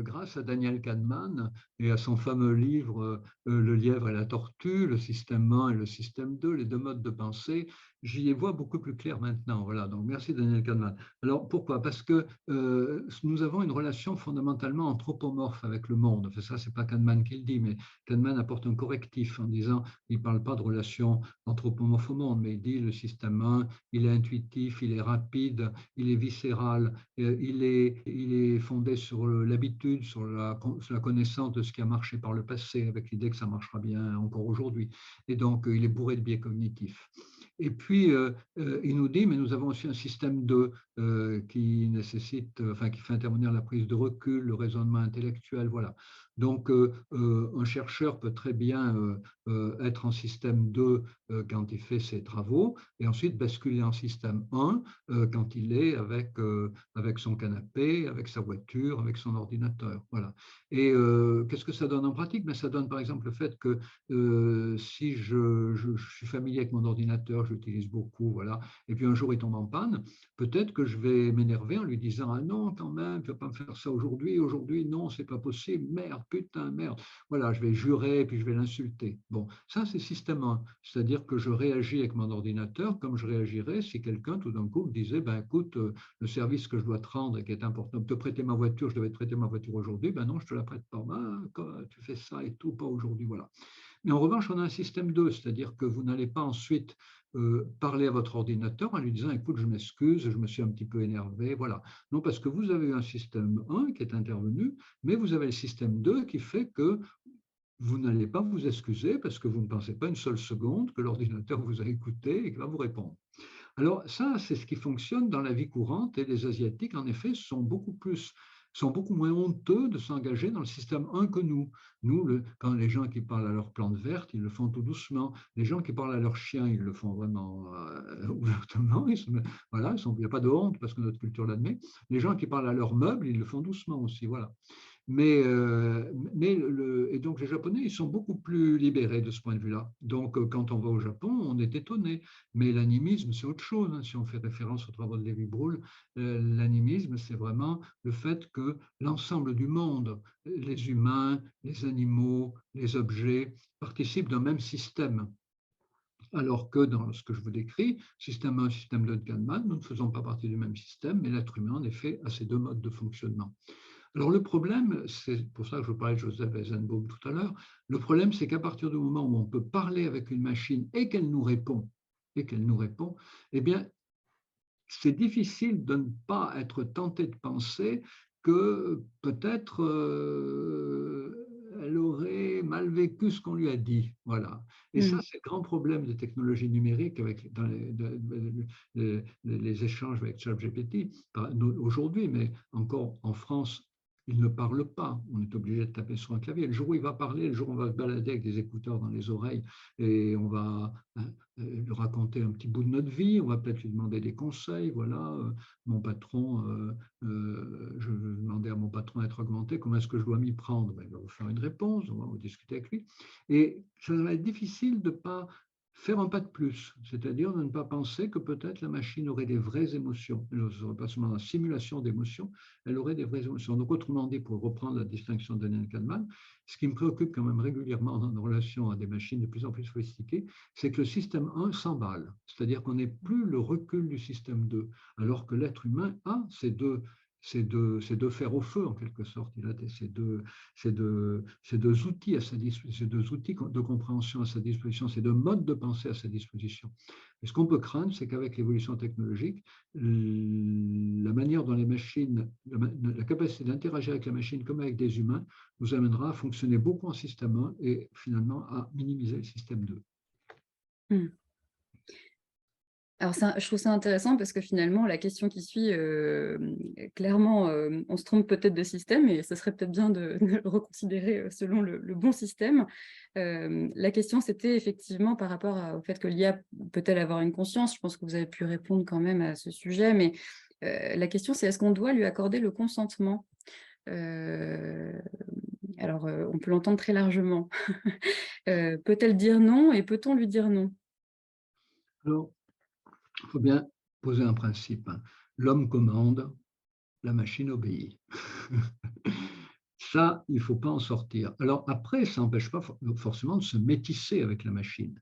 grâce à Daniel Kahneman et à son fameux livre Le lièvre et la tortue, le système 1 et le système 2, les deux modes de pensée, j'y vois beaucoup plus clair maintenant. Voilà, donc merci Daniel Kahneman. Alors pourquoi? Parce que nous avons une relation fondamentalement anthropomorphe avec le monde. Enfin, ça, c'est pas Kahneman qui le dit, mais Kahneman apporte un correctif en disant, il parle pas de relation anthropomorphe au monde, mais il dit le système 1, il est intuitif, il est rapide, il est viscéral, il est fondé sur l'habitude, sur la connaissance de ce qui a marché par le passé, avec l'idée que ça marchera bien encore aujourd'hui. Et donc, il est bourré de biais cognitifs. Et puis, il nous dit, mais nous avons aussi un système 2 qui nécessite, enfin, qui fait intervenir la prise de recul, le raisonnement intellectuel, voilà. Donc, un chercheur peut très bien être en système 2 quand il fait ses travaux et ensuite basculer en système 1 quand il est avec son canapé, avec sa voiture, avec son ordinateur. Voilà. Et qu'est-ce que ça donne en pratique? Ben, ça donne par exemple le fait que si je suis familier avec mon ordinateur, je l'utilise beaucoup, voilà, et puis un jour il tombe en panne, peut-être que je vais m'énerver en lui disant ah non, quand même, tu ne vas pas me faire ça aujourd'hui, non, c'est pas possible, merde, putain, merde. Voilà, je vais jurer et puis je vais l'insulter. Bon, ça c'est système 1, c'est-à-dire que je réagis avec mon ordinateur comme je réagirais si quelqu'un tout d'un coup me disait ben écoute, le service que je dois te rendre et qui est important, te prêter ma voiture, je devais te prêter ma voiture aujourd'hui, ben non, je ne te la prête pas. Ben, tu fais ça et tout, pas aujourd'hui, voilà. Mais en revanche, on a un système 2, c'est-à-dire que vous n'allez pas ensuite parler à votre ordinateur en lui disant écoute, je m'excuse, je me suis un petit peu énervé, voilà. Non, parce que vous avez un système 1 qui est intervenu, mais vous avez le système 2 qui fait que vous n'allez pas vous excuser parce que vous ne pensez pas une seule seconde que l'ordinateur vous a écouté et qu'il va vous répondre. Alors ça, c'est ce qui fonctionne dans la vie courante et les Asiatiques, en effet, sont beaucoup moins honteux de s'engager dans le système 1 que nous. Nous, quand les gens qui parlent à leurs plantes vertes, ils le font tout doucement. Les gens qui parlent à leurs chiens, ils le font vraiment ouvertement. Voilà, il n'y a pas de honte parce que notre culture l'admet. Les gens qui parlent à leurs meubles, ils le font doucement aussi. Voilà. Et donc les Japonais, ils sont beaucoup plus libérés de ce point de vue-là. Donc quand on va au Japon, on est étonné. Mais l'animisme, c'est autre chose, hein. Si on fait référence aux travaux de Lévi-Brul, l'animisme, c'est vraiment le fait que l'ensemble du monde, les humains, les animaux, les objets, participent d'un même système. Alors que dans ce que je vous décris, système 1, système 2 de Kahneman, nous ne faisons pas partie du même système, mais l'être humain, en effet, a ces deux modes de fonctionnement. Alors le problème, c'est pour ça que je parlais de Joseph Weizenbaum tout à l'heure, le problème c'est qu'à partir du moment où on peut parler avec une machine et qu'elle nous répond, eh bien c'est difficile de ne pas être tenté de penser que peut-être elle aurait mal vécu ce qu'on lui a dit. Voilà. Et ça, c'est le grand problème des technologies numériques dans les échanges avec ChatGPT aujourd'hui, mais encore en France, il ne parle pas. On est obligé de taper sur un clavier. Le jour où il va parler, le jour où on va se balader avec des écouteurs dans les oreilles et on va lui raconter un petit bout de notre vie, on va peut-être lui demander des conseils. Voilà, mon patron, je vais demander à mon patron d'être augmenté, comment est-ce que je dois m'y prendre? Ben, il va vous faire une réponse, on va discuter avec lui. Et ça va être difficile de ne pas faire un pas de plus, c'est-à-dire de ne pas penser que peut-être la machine aurait des vraies émotions. Elle ne serait pas seulement la simulation d'émotions, elle aurait des vraies émotions. Donc, autrement dit, pour reprendre la distinction de Daniel Kahneman, ce qui me préoccupe quand même régulièrement en relation à des machines de plus en plus sophistiquées, c'est que le système 1 s'emballe, c'est-à-dire qu'on n'est plus le recul du système 2, alors que l'être humain a ces deux fers au feu, en quelque sorte. Il a ces deux outils à sa disposition, ces deux outils de compréhension à sa disposition, ces deux modes de pensée à sa disposition. Et ce qu'on peut craindre, c'est qu'avec l'évolution technologique, la manière dont les machines, la capacité d'interagir avec la machine comme avec des humains, nous amènera à fonctionner beaucoup en système 1 et finalement à minimiser le système 2. Alors, je trouve ça intéressant parce que finalement, la question qui suit, clairement, on se trompe peut-être de système et ce serait peut-être bien de le reconsidérer selon le bon système. La question, c'était effectivement par rapport au fait que l'IA peut-elle avoir une conscience. Je pense que vous avez pu répondre quand même à ce sujet, mais la question, c'est est-ce qu'on doit lui accorder le consentement? Alors, on peut l'entendre très largement. Peut-elle dire non et peut-on lui dire non? Alors, il faut bien poser un principe, hein. L'homme commande, la machine obéit. Ça, il ne faut pas en sortir. Alors après, ça n'empêche pas forcément de se métisser avec la machine.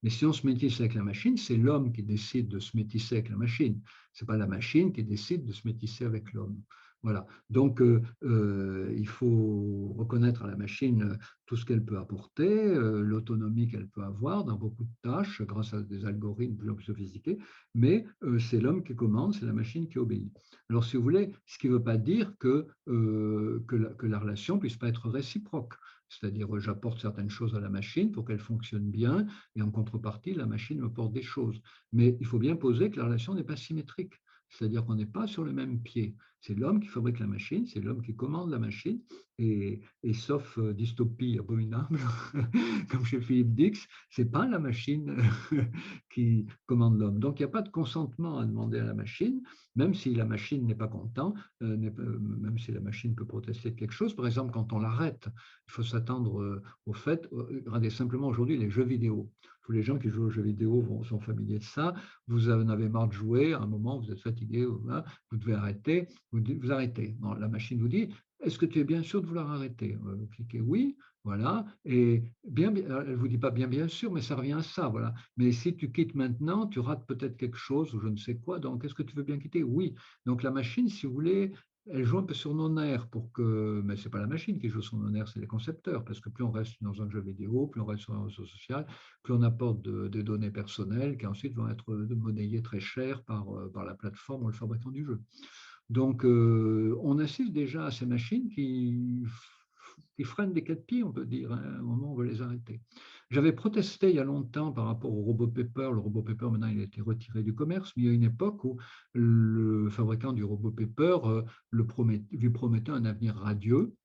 Mais si on se métisse avec la machine, c'est l'homme qui décide de se métisser avec la machine. Ce n'est pas la machine qui décide de se métisser avec l'homme. Voilà. Donc, il faut reconnaître à la machine tout ce qu'elle peut apporter, l'autonomie qu'elle peut avoir dans beaucoup de tâches grâce à des algorithmes de plus en plus sophistiqués, mais c'est l'homme qui commande, c'est la machine qui obéit. Alors, si vous voulez, ce qui ne veut pas dire que la relation ne puisse pas être réciproque. C'est-à-dire, j'apporte certaines choses à la machine pour qu'elle fonctionne bien, et en contrepartie, la machine me porte des choses. Mais il faut bien poser que la relation n'est pas symétrique. C'est-à-dire qu'on n'est pas sur le même pied. C'est l'homme qui fabrique la machine, c'est l'homme qui commande la machine, et sauf dystopie abominable, comme chez Philippe Dix, ce n'est pas la machine qui commande l'homme. Donc, il n'y a pas de consentement à demander à la machine, même si la machine n'est pas contente, même si la machine peut protester de quelque chose. Par exemple, quand on l'arrête, il faut s'attendre au fait, regardez simplement aujourd'hui les jeux vidéo. Tous les gens qui jouent aux jeux vidéo sont familiers de ça. Vous en avez marre de jouer, à un moment, vous êtes fatigué, vous devez arrêter, vous arrêtez. Bon, la machine vous dit, est-ce que tu es bien sûr de vouloir arrêter? Vous cliquez oui, voilà, et elle ne vous dit pas bien sûr, mais ça revient à ça, voilà. Mais si tu quittes maintenant, tu rates peut-être quelque chose ou je ne sais quoi, donc est-ce que tu veux bien quitter? Oui. Donc la machine, si vous voulez, elle joue un peu sur nos nerfs mais ce n'est pas la machine qui joue sur nos nerfs, c'est les concepteurs, parce que plus on reste dans un jeu vidéo, plus on reste sur un réseau social, plus on apporte des données personnelles qui ensuite vont être monnayées très cher par la plateforme ou le fabricant du jeu. Donc, on assiste déjà à ces machines qui qui freinent des 4 pieds, on peut dire, hein, à un moment on veut les arrêter. J'avais protesté il y a longtemps par rapport au robot Pepper. Le robot Pepper, maintenant, il a été retiré du commerce, mais il y a une époque où le fabricant du robot Pepper lui promettait un avenir radieux.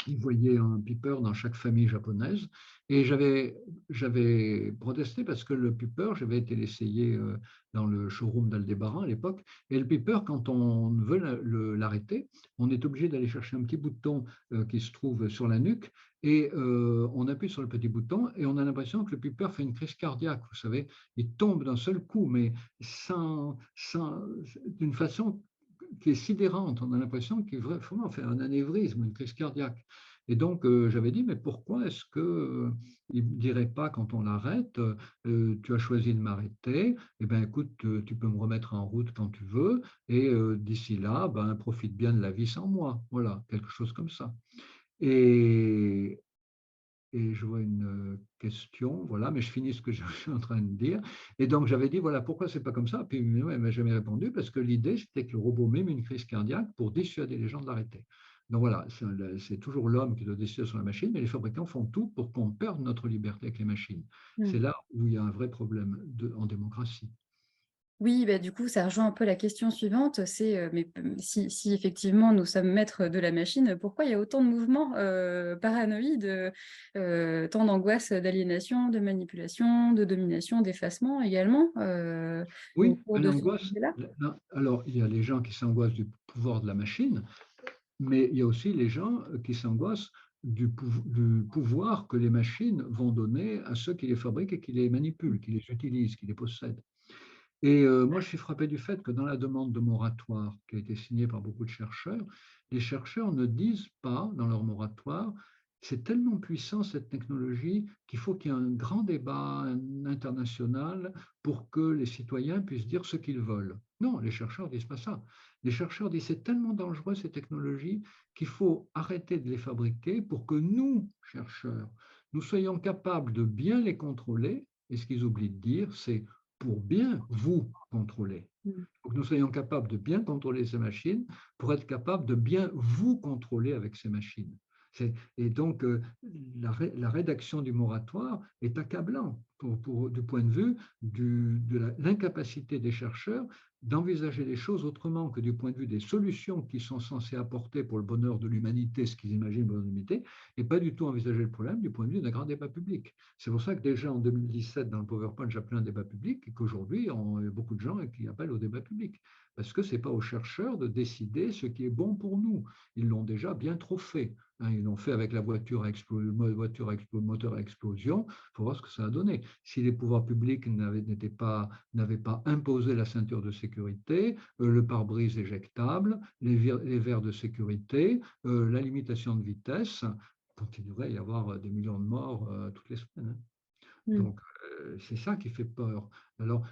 Il voyait un piper dans chaque famille japonaise. Et j'avais protesté parce que le piper, j'avais été l'essayer dans le showroom d'Aldébaran à l'époque. Et le piper, quand on veut l'arrêter, on est obligé d'aller chercher un petit bouton qui se trouve sur la nuque. Et on appuie sur le petit bouton et on a l'impression que le piper fait une crise cardiaque. Vous savez, il tombe d'un seul coup, mais d'une façon qui est sidérante. On a l'impression qu'il vraiment fait un anévrisme, une crise cardiaque. Et donc, j'avais dit, mais pourquoi est-ce qu'il ne dirait pas quand on l'arrête, tu as choisi de m'arrêter, eh bien, écoute, tu peux me remettre en route quand tu veux, et d'ici là, ben, profite bien de la vie sans moi. Voilà, quelque chose comme ça. Et, et je vois une question, voilà, mais je finis ce que je suis en train de dire. Et donc, j'avais dit, voilà, pourquoi c'est pas comme ça? Puis, elle ne m'a jamais répondu, parce que l'idée, c'était que le robot mime une crise cardiaque pour dissuader les gens de l'arrêter. Donc voilà, c'est toujours l'homme qui doit décider sur la machine, mais les fabricants font tout pour qu'on perde notre liberté avec les machines. C'est là où il y a un vrai problème en démocratie. Oui, bah, du coup, ça rejoint un peu la question suivante, c'est mais si effectivement nous sommes maîtres de la machine, pourquoi il y a autant de mouvements paranoïdes, tant d'angoisse d'aliénation, de manipulation, de domination, d'effacement également Oui, autour de ce l'angoisse. sujet-là? Alors, il y a les gens qui s'angoissent du pouvoir de la machine, mais il y a aussi les gens qui s'angoissent du pouvoir que les machines vont donner à ceux qui les fabriquent et qui les manipulent, qui les utilisent, qui les possèdent. Et moi, je suis frappé du fait que dans la demande de moratoire qui a été signée par beaucoup de chercheurs, les chercheurs ne disent pas dans leur moratoire, c'est tellement puissant cette technologie qu'il faut qu'il y ait un grand débat international pour que les citoyens puissent dire ce qu'ils veulent. Non, les chercheurs ne disent pas ça. Les chercheurs disent c'est tellement dangereux ces technologies qu'il faut arrêter de les fabriquer pour que nous, chercheurs, nous soyons capables de bien les contrôler. Et ce qu'ils oublient de dire, c'est pour bien vous contrôler. Il faut que nous soyons capables de bien contrôler ces machines pour être capables de bien vous contrôler avec ces machines. Et donc, la rédaction du moratoire est accablant du point de vue de l'incapacité des chercheurs d'envisager les choses autrement que du point de vue des solutions qui sont censées apporter pour le bonheur de l'humanité, ce qu'ils imaginent pour l'humanité, et pas du tout envisager le problème du point de vue d'un grand débat public. C'est pour ça que déjà en 2017, dans le PowerPoint, j'appelais un débat public, et qu'aujourd'hui, il y a beaucoup de gens qui appellent au débat public. Parce que ce n'est pas aux chercheurs de décider ce qui est bon pour nous. Ils l'ont déjà bien trop fait. Ils l'ont fait avec la moteur à explosion. Il faut voir ce que ça a donné. Si les pouvoirs publics n'avaient pas imposé la ceinture de sécurité, le pare-brise éjectable, les verres de sécurité, la limitation de vitesse, il continuerait à y avoir des millions de morts toutes les semaines. Donc, c'est ça qui fait peur. Alors,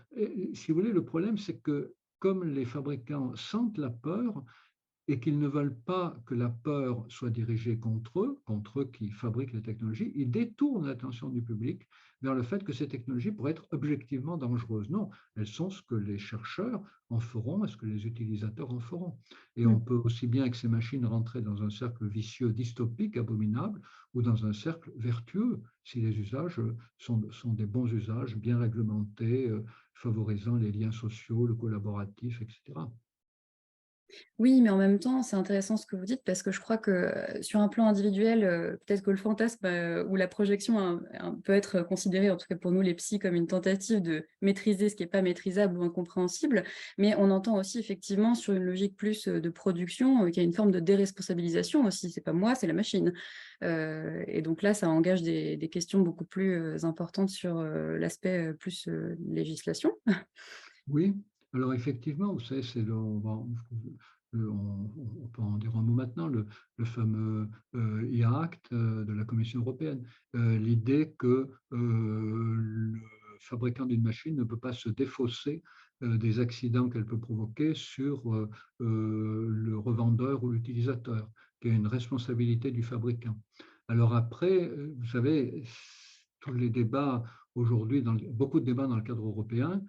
si vous voulez, le problème, c'est que comme les fabricants sentent la peur, et qu'ils ne veulent pas que la peur soit dirigée contre eux qui fabriquent les technologies, ils détournent l'attention du public vers le fait que ces technologies pourraient être objectivement dangereuses. Non, elles sont ce que les chercheurs en feront et ce que les utilisateurs en feront. Et on peut aussi bien avec ces machines rentrer dans un cercle vicieux, dystopique, abominable, ou dans un cercle vertueux, si les usages sont des bons usages, bien réglementés, favorisant les liens sociaux, le collaboratif, etc. Oui, mais en même temps, c'est intéressant ce que vous dites parce que je crois que sur un plan individuel, peut-être que le fantasme ou la projection peut être considérée, en tout cas pour nous les psys, comme une tentative de maîtriser ce qui n'est pas maîtrisable ou incompréhensible, mais on entend aussi effectivement sur une logique plus de production qu'il y a une forme de déresponsabilisation aussi. C'est pas moi, c'est la machine. Et donc là, ça engage des questions beaucoup plus importantes sur l'aspect plus législation. Oui, alors effectivement, vous savez, on peut en dire un mot maintenant, le fameux IA Act de la Commission européenne. L'idée que le fabricant d'une machine ne peut pas se défausser des accidents qu'elle peut provoquer sur le revendeur ou l'utilisateur, qui a une responsabilité du fabricant. Alors après, vous savez, tous les débats aujourd'hui, beaucoup de débats dans le cadre européen,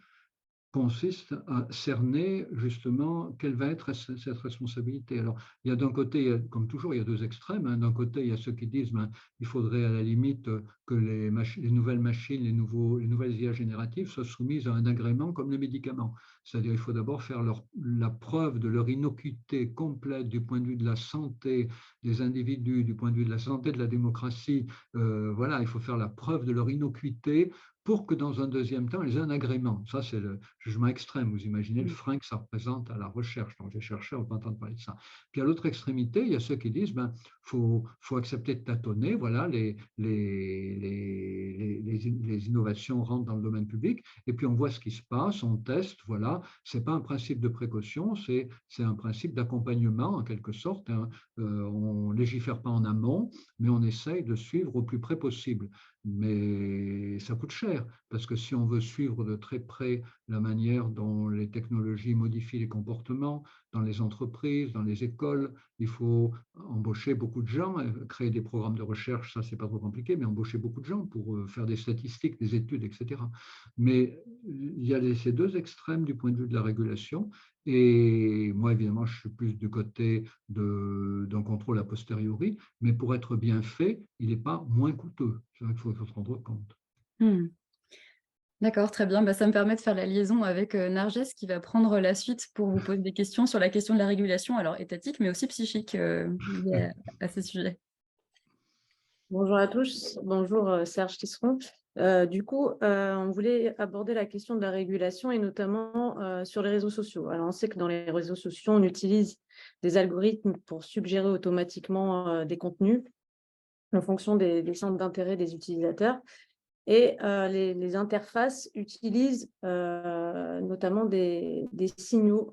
consiste à cerner justement quelle va être cette responsabilité. Alors, il y a d'un côté, comme toujours, il y a deux extrêmes. D'un côté, il y a ceux qui disent il faudrait à la limite que les nouvelles machines, les nouvelles IA génératives soient soumises à un agrément comme les médicaments. C'est-à-dire qu'il faut d'abord faire la preuve de leur innocuité complète du point de vue de la santé des individus, du point de vue de la santé de la démocratie. Voilà, il faut faire la preuve de leur innocuité pour que dans un deuxième temps, ils aient un agrément. Ça, c'est le jugement extrême. Vous imaginez le frein que ça représente à la recherche. Donc, les chercheurs vont entendre parler de ça. Puis à l'autre extrémité, il y a ceux qui disent faut accepter de tâtonner. Voilà, les innovations rentrent dans le domaine public et puis on voit ce qui se passe, on teste. Voilà, ce n'est pas un principe de précaution, c'est un principe d'accompagnement en quelque sorte. Hein. On ne légifère pas en amont, mais on essaye de suivre au plus près possible. Mais ça coûte cher, parce que si on veut suivre de très près la manière dont les technologies modifient les comportements dans les entreprises, dans les écoles, il faut embaucher beaucoup de gens, créer des programmes de recherche, ça c'est pas trop compliqué, mais embaucher beaucoup de gens pour faire des statistiques, des études, etc. Mais il y a ces deux extrêmes du point de vue de la régulation. Et moi, évidemment, je suis plus du côté d'un contrôle a posteriori, mais pour être bien fait, il n'est pas moins coûteux. C'est vrai qu'il faut se rendre compte. D'accord, très bien. Ça me permet de faire la liaison avec Narges qui va prendre la suite pour vous poser des questions sur la question de la régulation, alors étatique, mais aussi psychique à ce sujet. Bonjour à tous, bonjour Serge Tisseron. Du coup, on voulait aborder la question de la régulation et notamment sur les réseaux sociaux. Alors, on sait que dans les réseaux sociaux, on utilise des algorithmes pour suggérer automatiquement des contenus en fonction des centres d'intérêt des utilisateurs. Et les interfaces utilisent notamment des signaux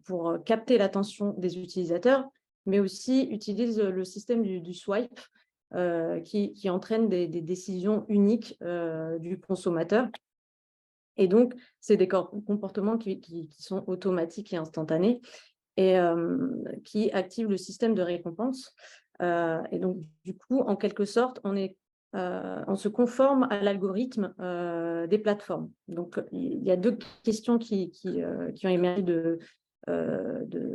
pour capter l'attention des utilisateurs, mais aussi utilisent le système du swipe qui entraîne des décisions uniques du consommateur. Et donc, c'est des comportements qui sont automatiques et instantanés et qui activent le système de récompense. Et donc, du coup, en quelque sorte, on se conforme à l'algorithme des plateformes. Donc, il y a deux questions qui ont émergé de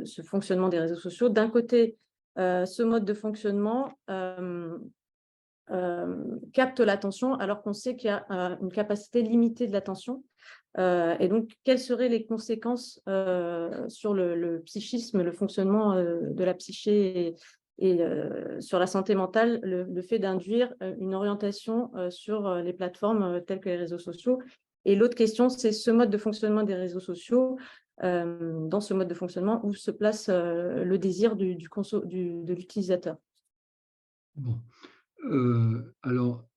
ce fonctionnement des réseaux sociaux. D'un côté, ce mode de fonctionnement capte l'attention alors qu'on sait qu'il y a une capacité limitée de l'attention. Et donc, quelles seraient les conséquences sur le psychisme, le fonctionnement de la psyché et sur la santé mentale, le fait d'induire une orientation sur les plateformes telles que les réseaux sociaux. Et l'autre question, c'est ce mode de fonctionnement des réseaux sociaux. Dans ce mode de fonctionnement, où se place le désir de l'utilisateur. Bon. Alors,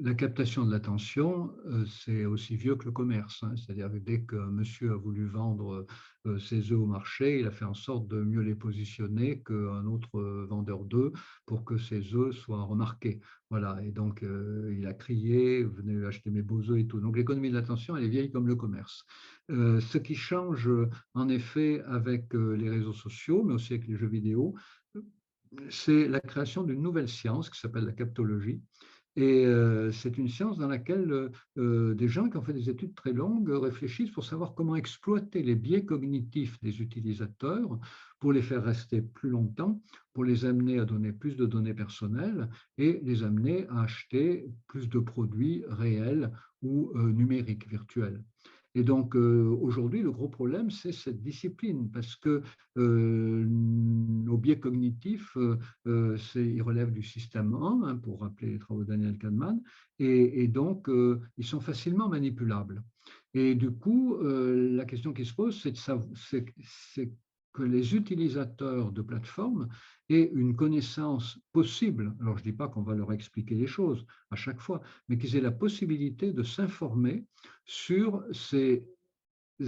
la captation de l'attention, c'est aussi vieux que le commerce. Hein. C'est-à-dire que dès qu'un monsieur a voulu vendre ses œufs au marché, il a fait en sorte de mieux les positionner qu'un autre vendeur d'œufs pour que ses œufs soient remarqués. Voilà. Et donc, il a crié, venez acheter mes beaux œufs et tout. Donc, l'économie de l'attention, elle est vieille comme le commerce. Ce qui change, en effet, avec les réseaux sociaux, mais aussi avec les jeux vidéo, c'est la création d'une nouvelle science qui s'appelle la captologie. Et c'est une science dans laquelle des gens qui ont fait des études très longues réfléchissent pour savoir comment exploiter les biais cognitifs des utilisateurs pour les faire rester plus longtemps, pour les amener à donner plus de données personnelles et les amener à acheter plus de produits réels ou numériques, virtuels. Et donc, aujourd'hui, le gros problème, c'est cette discipline, parce que nos biais cognitifs, ils relèvent du système 1, hein, pour rappeler les travaux de Daniel Kahneman, et donc, ils sont facilement manipulables. Et du coup, la question qui se pose, c'est que les utilisateurs de plateformes aient une connaissance possible, alors je ne dis pas qu'on va leur expliquer les choses à chaque fois, mais qu'ils aient la possibilité de s'informer sur ces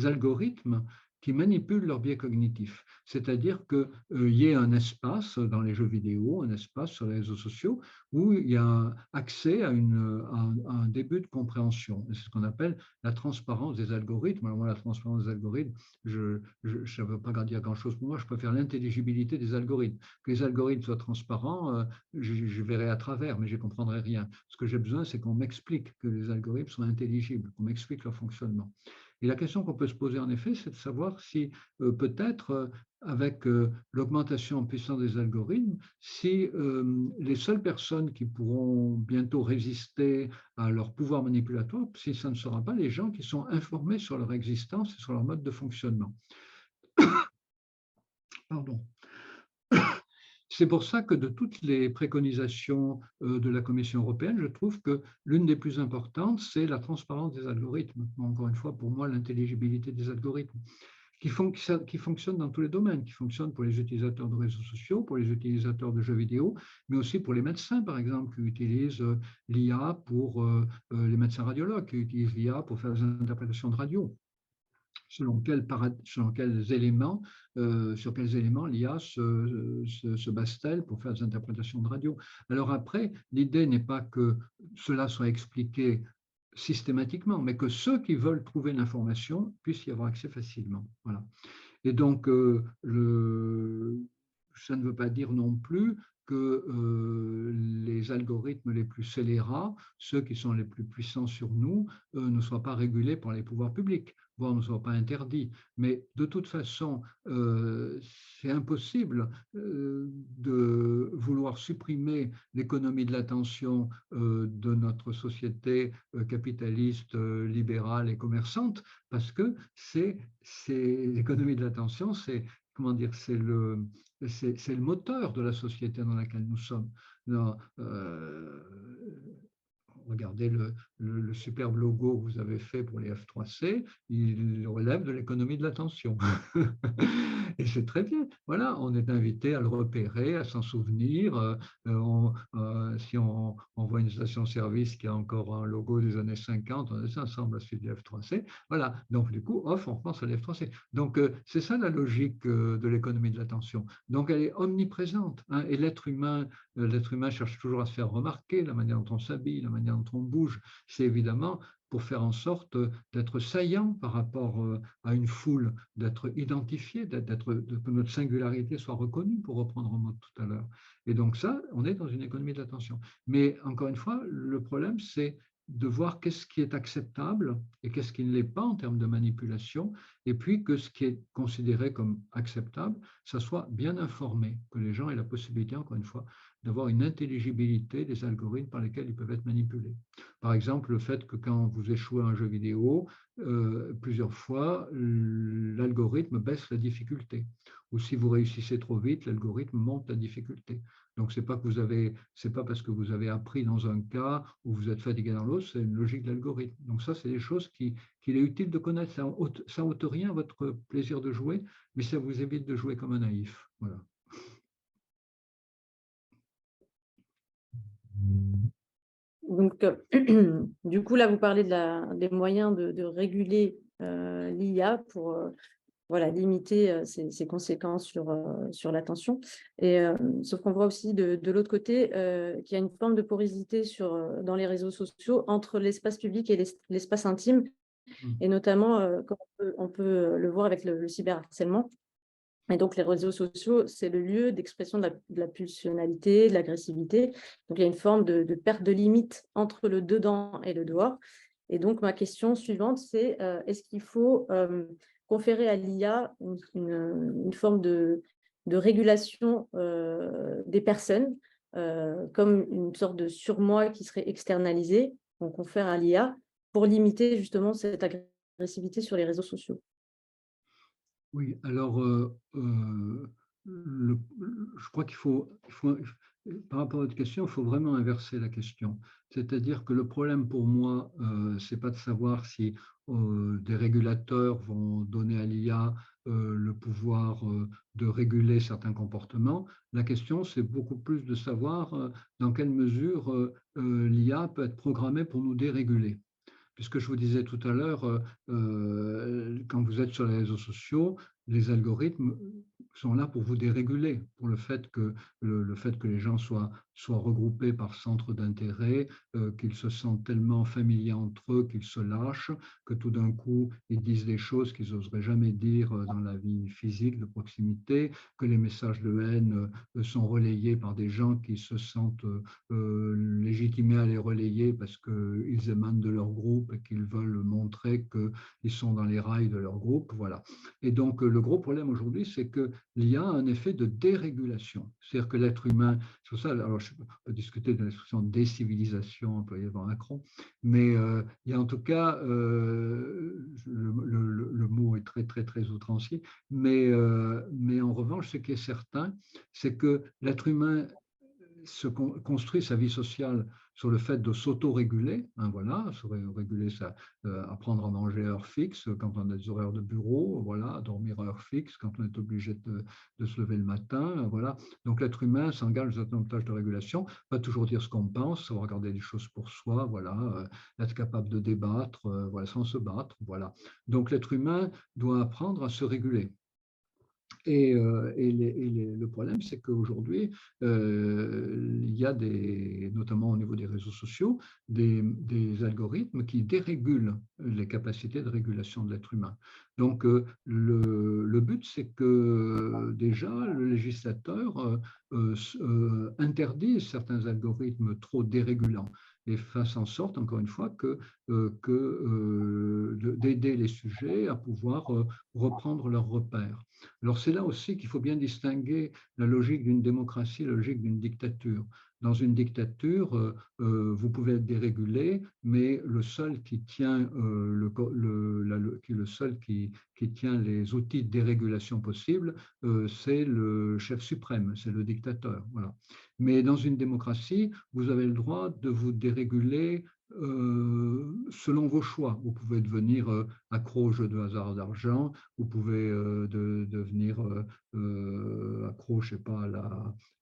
algorithmes qui manipulent leur biais cognitif. C'est-à-dire qu'il y ait un espace dans les jeux vidéo, un espace sur les réseaux sociaux, où il y a accès à un début de compréhension. C'est ce qu'on appelle la transparence des algorithmes. Alors moi, la transparence des algorithmes, ça ne veut pas dire grand-chose pour moi, je préfère l'intelligibilité des algorithmes. Que les algorithmes soient transparents, je verrai à travers, mais je ne comprendrai rien. Ce que j'ai besoin, c'est qu'on m'explique que les algorithmes sont intelligibles, qu'on m'explique leur fonctionnement. Et la question qu'on peut se poser, en effet, c'est de savoir si peut-être, avec l'augmentation en puissance des algorithmes, si les seules personnes qui pourront bientôt résister à leur pouvoir manipulatoire, si ce ne sera pas les gens qui sont informés sur leur existence et sur leur mode de fonctionnement. Pardon. C'est pour ça que de toutes les préconisations de la Commission européenne, je trouve que l'une des plus importantes, c'est la transparence des algorithmes. Encore une fois, pour moi, l'intelligibilité des algorithmes, qui fonctionnent dans tous les domaines, qui fonctionnent pour les utilisateurs de réseaux sociaux, pour les utilisateurs de jeux vidéo, mais aussi pour les médecins, par exemple, qui utilisent l'IA pour les médecins radiologues, qui utilisent l'IA pour faire des interprétations de radio. Sur quels éléments l'IA se base-t-elle pour faire des interprétations de radio. Alors après, l'idée n'est pas que cela soit expliqué systématiquement, mais que ceux qui veulent trouver l'information puissent y avoir accès facilement. Voilà. Et donc, ça ne veut pas dire non plus que les algorithmes les plus scélérats, ceux qui sont les plus puissants sur nous, ne soient pas régulés par les pouvoirs publics, voire ne soient pas interdits. Mais de toute façon, c'est impossible de vouloir supprimer l'économie de l'attention de notre société capitaliste, libérale et commerçante, parce que l'économie de l'attention, c'est le moteur de la société dans laquelle nous sommes. Regardez le superbe logo que vous avez fait pour les F3C, il relève de l'économie de l'attention. Et c'est très bien. Voilà, on est invité à le repérer, à s'en souvenir. Si on voit une station-service qui a encore un logo des années 50, ça ressemble à celui du F3C. Voilà, donc du coup, on repense à l'F3C. Donc, c'est ça la logique de l'économie de l'attention. Donc, elle est omniprésente. Hein, et l'être humain cherche toujours à se faire remarquer, la manière dont on s'habille, la manière dont on bouge, c'est évidemment pour faire en sorte d'être saillant par rapport à une foule, d'être identifié, que notre singularité soit reconnue, pour reprendre un mot tout à l'heure. Et donc ça, on est dans une économie de l'attention. Mais encore une fois, le problème, c'est de voir qu'est-ce qui est acceptable et qu'est-ce qui ne l'est pas en termes de manipulation, et puis que ce qui est considéré comme acceptable, ça soit bien informé, que les gens aient la possibilité, encore une fois, d'avoir une intelligibilité des algorithmes par lesquels ils peuvent être manipulés. Par exemple, le fait que quand vous échouez à un jeu vidéo, plusieurs fois, l'algorithme baisse la difficulté. Ou si vous réussissez trop vite, l'algorithme monte la difficulté. Donc, ce n'est pas parce que vous avez appris dans un cas ou vous êtes fatigué dans l'autre, c'est une logique de l'algorithme. Donc ça, c'est des choses qu'il est utile de connaître. Ça n'ôte rien à votre plaisir de jouer, mais ça vous évite de jouer comme un naïf. Voilà. Donc, du coup, là, vous parlez des moyens de réguler l'IA pour limiter ses conséquences sur l'attention. Sauf qu'on voit aussi de l'autre côté qu'il y a une forme de porosité dans les réseaux sociaux entre l'espace public et l'espace intime, et notamment, comme on peut le voir avec le cyberharcèlement. Et donc, les réseaux sociaux, c'est le lieu d'expression de la pulsionalité, de l'agressivité. Donc, il y a une forme de perte de limite entre le dedans et le dehors. Et donc, ma question suivante, c'est est-ce qu'il faut conférer à l'IA une forme de régulation des personnes, comme une sorte de surmoi qui serait externalisé, qu'on confère à l'IA, pour limiter justement cette agressivité sur les réseaux sociaux? Oui, alors, je crois qu'il faut, par rapport à votre question, il faut vraiment inverser la question. C'est-à-dire que le problème pour moi, ce n'est pas de savoir si des régulateurs vont donner à l'IA le pouvoir de réguler certains comportements. La question, c'est beaucoup plus de savoir dans quelle mesure l'IA peut être programmée pour nous déréguler. puisque je vous disais tout à l'heure, quand vous êtes sur les réseaux sociaux, les algorithmes sont là pour vous déréguler, pour le fait que les gens soient regroupés par centre d'intérêt, qu'ils se sentent tellement familiers entre eux qu'ils se lâchent, que tout d'un coup, ils disent des choses qu'ils n'oseraient jamais dire dans la vie physique de proximité, que les messages de haine sont relayés par des gens qui se sentent légitimés à les relayer parce qu'ils émanent de leur groupe et qu'ils veulent montrer qu'ils sont dans les rails de leur groupe. Voilà. Et donc, le gros problème aujourd'hui, c'est qu'il y a un effet de dérégulation. C'est-à-dire que l'être humain, c'est pour ça, alors je peux discuter de l'expression décivilisation employée par Macron, mais il y a en tout cas, le mot est très, très, très outrancier, mais en revanche, ce qui est certain, c'est que l'être humain construit sa vie sociale sur le fait de s'auto-réguler, voilà, réguler apprendre à manger à heure fixe quand on a des horaires de bureau, voilà, à dormir à heure fixe quand on est obligé de se lever le matin, voilà. Donc l'être humain s'engage dans un tâche de régulation, pas toujours dire ce qu'on pense, savoir regarder les choses pour soi, voilà, être capable de débattre, voilà, sans se battre, voilà. Donc l'être humain doit apprendre à se réguler. Et le problème, c'est qu'aujourd'hui, il y a notamment au niveau des réseaux sociaux, des algorithmes qui dérégulent les capacités de régulation de l'être humain. Donc, le but, c'est que déjà, le législateur interdise certains algorithmes trop dérégulants et fasse en sorte, encore une fois, d'aider les sujets à pouvoir reprendre leurs repères. Alors c'est là aussi qu'il faut bien distinguer la logique d'une démocratie et la logique d'une dictature. Dans une dictature, vous pouvez être dérégulé, mais le seul qui tient, qui tient les outils de dérégulation possibles, c'est le chef suprême, c'est le dictateur. Voilà. Mais dans une démocratie, vous avez le droit de vous déréguler selon vos choix. Vous pouvez devenir accro au jeu de hasard d'argent, vous pouvez devenir accro, je sais pas, à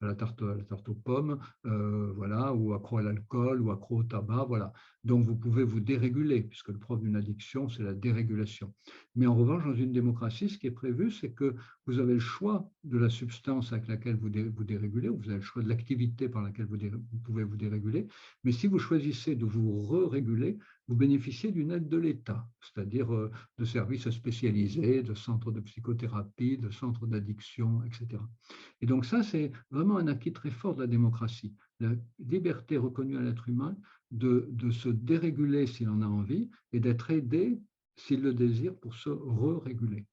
la tarte aux pommes, voilà, ou accro à l'alcool, ou accro au tabac, voilà. Donc vous pouvez vous déréguler, puisque le propre d'une addiction, c'est la dérégulation. Mais en revanche, dans une démocratie, ce qui est prévu, c'est que vous avez le choix de la substance avec laquelle vous dérégulez, ou vous avez le choix de l'activité par laquelle vous pouvez vous déréguler. Mais si vous choisissez de vous réguler, vous bénéficiez d'une aide de l'État, c'est-à-dire de services spécialisés, de centres de psychothérapie, de centres d'addiction, etc. Et donc ça, c'est vraiment un acquis très fort de la démocratie. La liberté reconnue à l'être humain de se déréguler s'il en a envie et d'être aidé s'il le désire pour se réguler.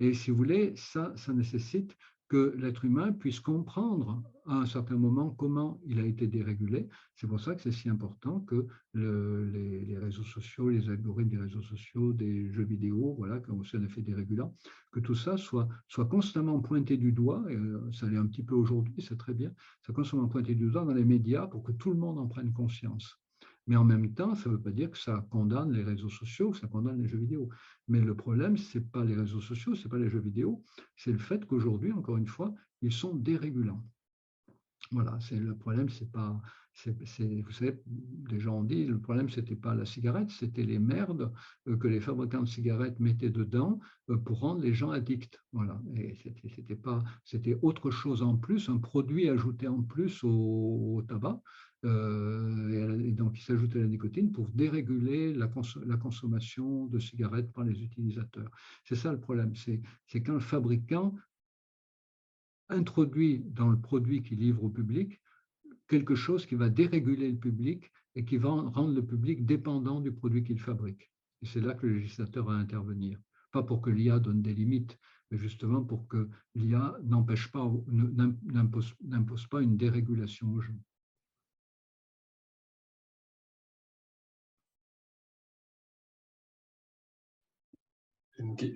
Et si vous voulez, ça nécessite que l'être humain puisse comprendre à un certain moment comment il a été dérégulé. C'est pour ça que c'est si important que les réseaux sociaux, les algorithmes des réseaux sociaux, des jeux vidéo, voilà, qui ont aussi un effet dérégulant, que tout ça soit constamment pointé du doigt, et ça l'est un petit peu aujourd'hui, c'est très bien, soit constamment pointé du doigt dans les médias pour que tout le monde en prenne conscience. Mais en même temps, ça ne veut pas dire que ça condamne les réseaux sociaux, que ça condamne les jeux vidéo. Mais le problème, ce n'est pas les réseaux sociaux, ce n'est pas les jeux vidéo, c'est le fait qu'aujourd'hui, encore une fois, ils sont dérégulants. Voilà, c'est le problème, c'est pas, vous savez, des gens ont dit, le problème, c'était pas la cigarette, c'était les merdes que les fabricants de cigarettes mettaient dedans pour rendre les gens addicts. Voilà, et c'était autre chose en plus, un produit ajouté en plus au tabac. Et donc, il s'ajoutait la nicotine pour déréguler la consommation de cigarettes par les utilisateurs. C'est ça le problème, c'est quand le fabricant introduit dans le produit qu'il livre au public quelque chose qui va déréguler le public et qui va rendre le public dépendant du produit qu'il fabrique. Et c'est là que le législateur va intervenir. Pas pour que l'IA donne des limites, mais justement pour que l'IA n'impose pas une dérégulation aux gens.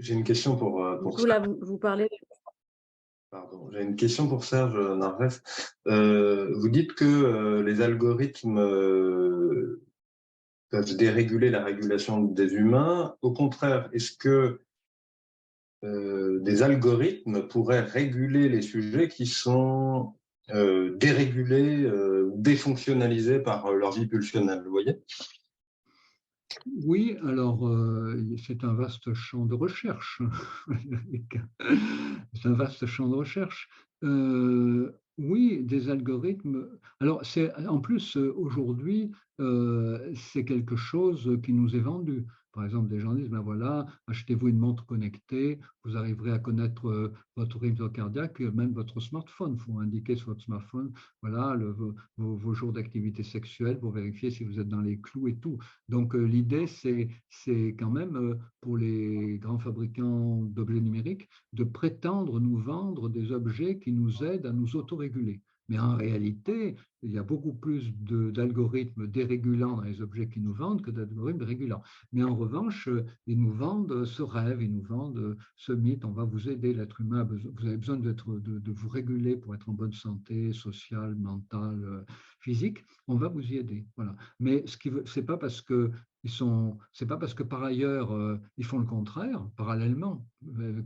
J'ai une question pour là, vous parlez. Pardon, j'ai une question pour Serge Narves. Vous dites que les algorithmes peuvent déréguler la régulation des humains. Au contraire, est-ce que des algorithmes pourraient réguler les sujets qui sont dérégulés ou défonctionnalisés par leur vie pulsionnelle, vous voyez ? Oui, alors c'est un vaste champ de recherche. C'est un vaste champ de recherche. Oui, des algorithmes. Alors, c'est en plus aujourd'hui, c'est quelque chose qui nous est vendu. Par exemple, des gens disent, ben voilà, achetez-vous une montre connectée, vous arriverez à connaître votre rythme cardiaque, même votre smartphone. Il faut indiquer sur votre smartphone, voilà, vos jours d'activité sexuelle pour vérifier si vous êtes dans les clous et tout. Donc, l'idée, c'est quand même pour les grands fabricants d'objets numériques de prétendre nous vendre des objets qui nous aident à nous autoréguler. Mais en réalité, il y a beaucoup plus d'algorithmes dérégulants dans les objets qu'ils nous vendent que d'algorithmes régulants. Mais en revanche, ils nous vendent ce rêve, ils nous vendent ce mythe, on va vous aider, l'être humain, vous avez besoin de vous réguler pour être en bonne santé sociale, mentale, physique, on va vous y aider. Voilà. Mais ce n'est pas parce que c'est pas parce que par ailleurs ils font le contraire, parallèlement,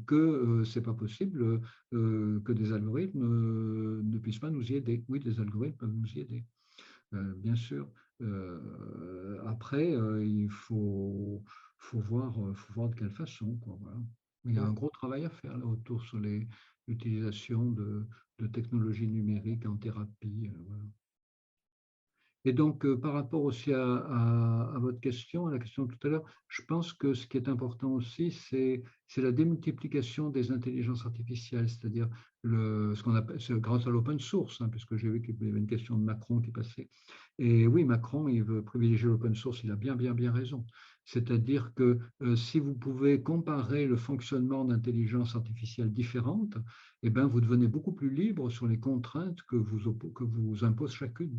que c'est pas possible que des algorithmes ne puissent pas nous y aider. Oui, des algorithmes peuvent nous y aider, bien sûr. Après, il faut voir de quelle façon, quoi, voilà. Il y a un gros travail à faire là autour sur l'utilisation de technologies numériques en thérapie. Voilà. Et donc, par rapport aussi à votre question, à la question de tout à l'heure, je pense que ce qui est important aussi, c'est la démultiplication des intelligences artificielles, c'est-à-dire ce qu'on appelle, grâce à l'open source, hein, puisque j'ai vu qu'il y avait une question de Macron qui passait. Et oui, Macron, il veut privilégier l'open source, il a bien raison. C'est-à-dire que si vous pouvez comparer le fonctionnement d'intelligences artificielles différentes, eh ben, vous devenez beaucoup plus libre sur les contraintes que vous impose chacune.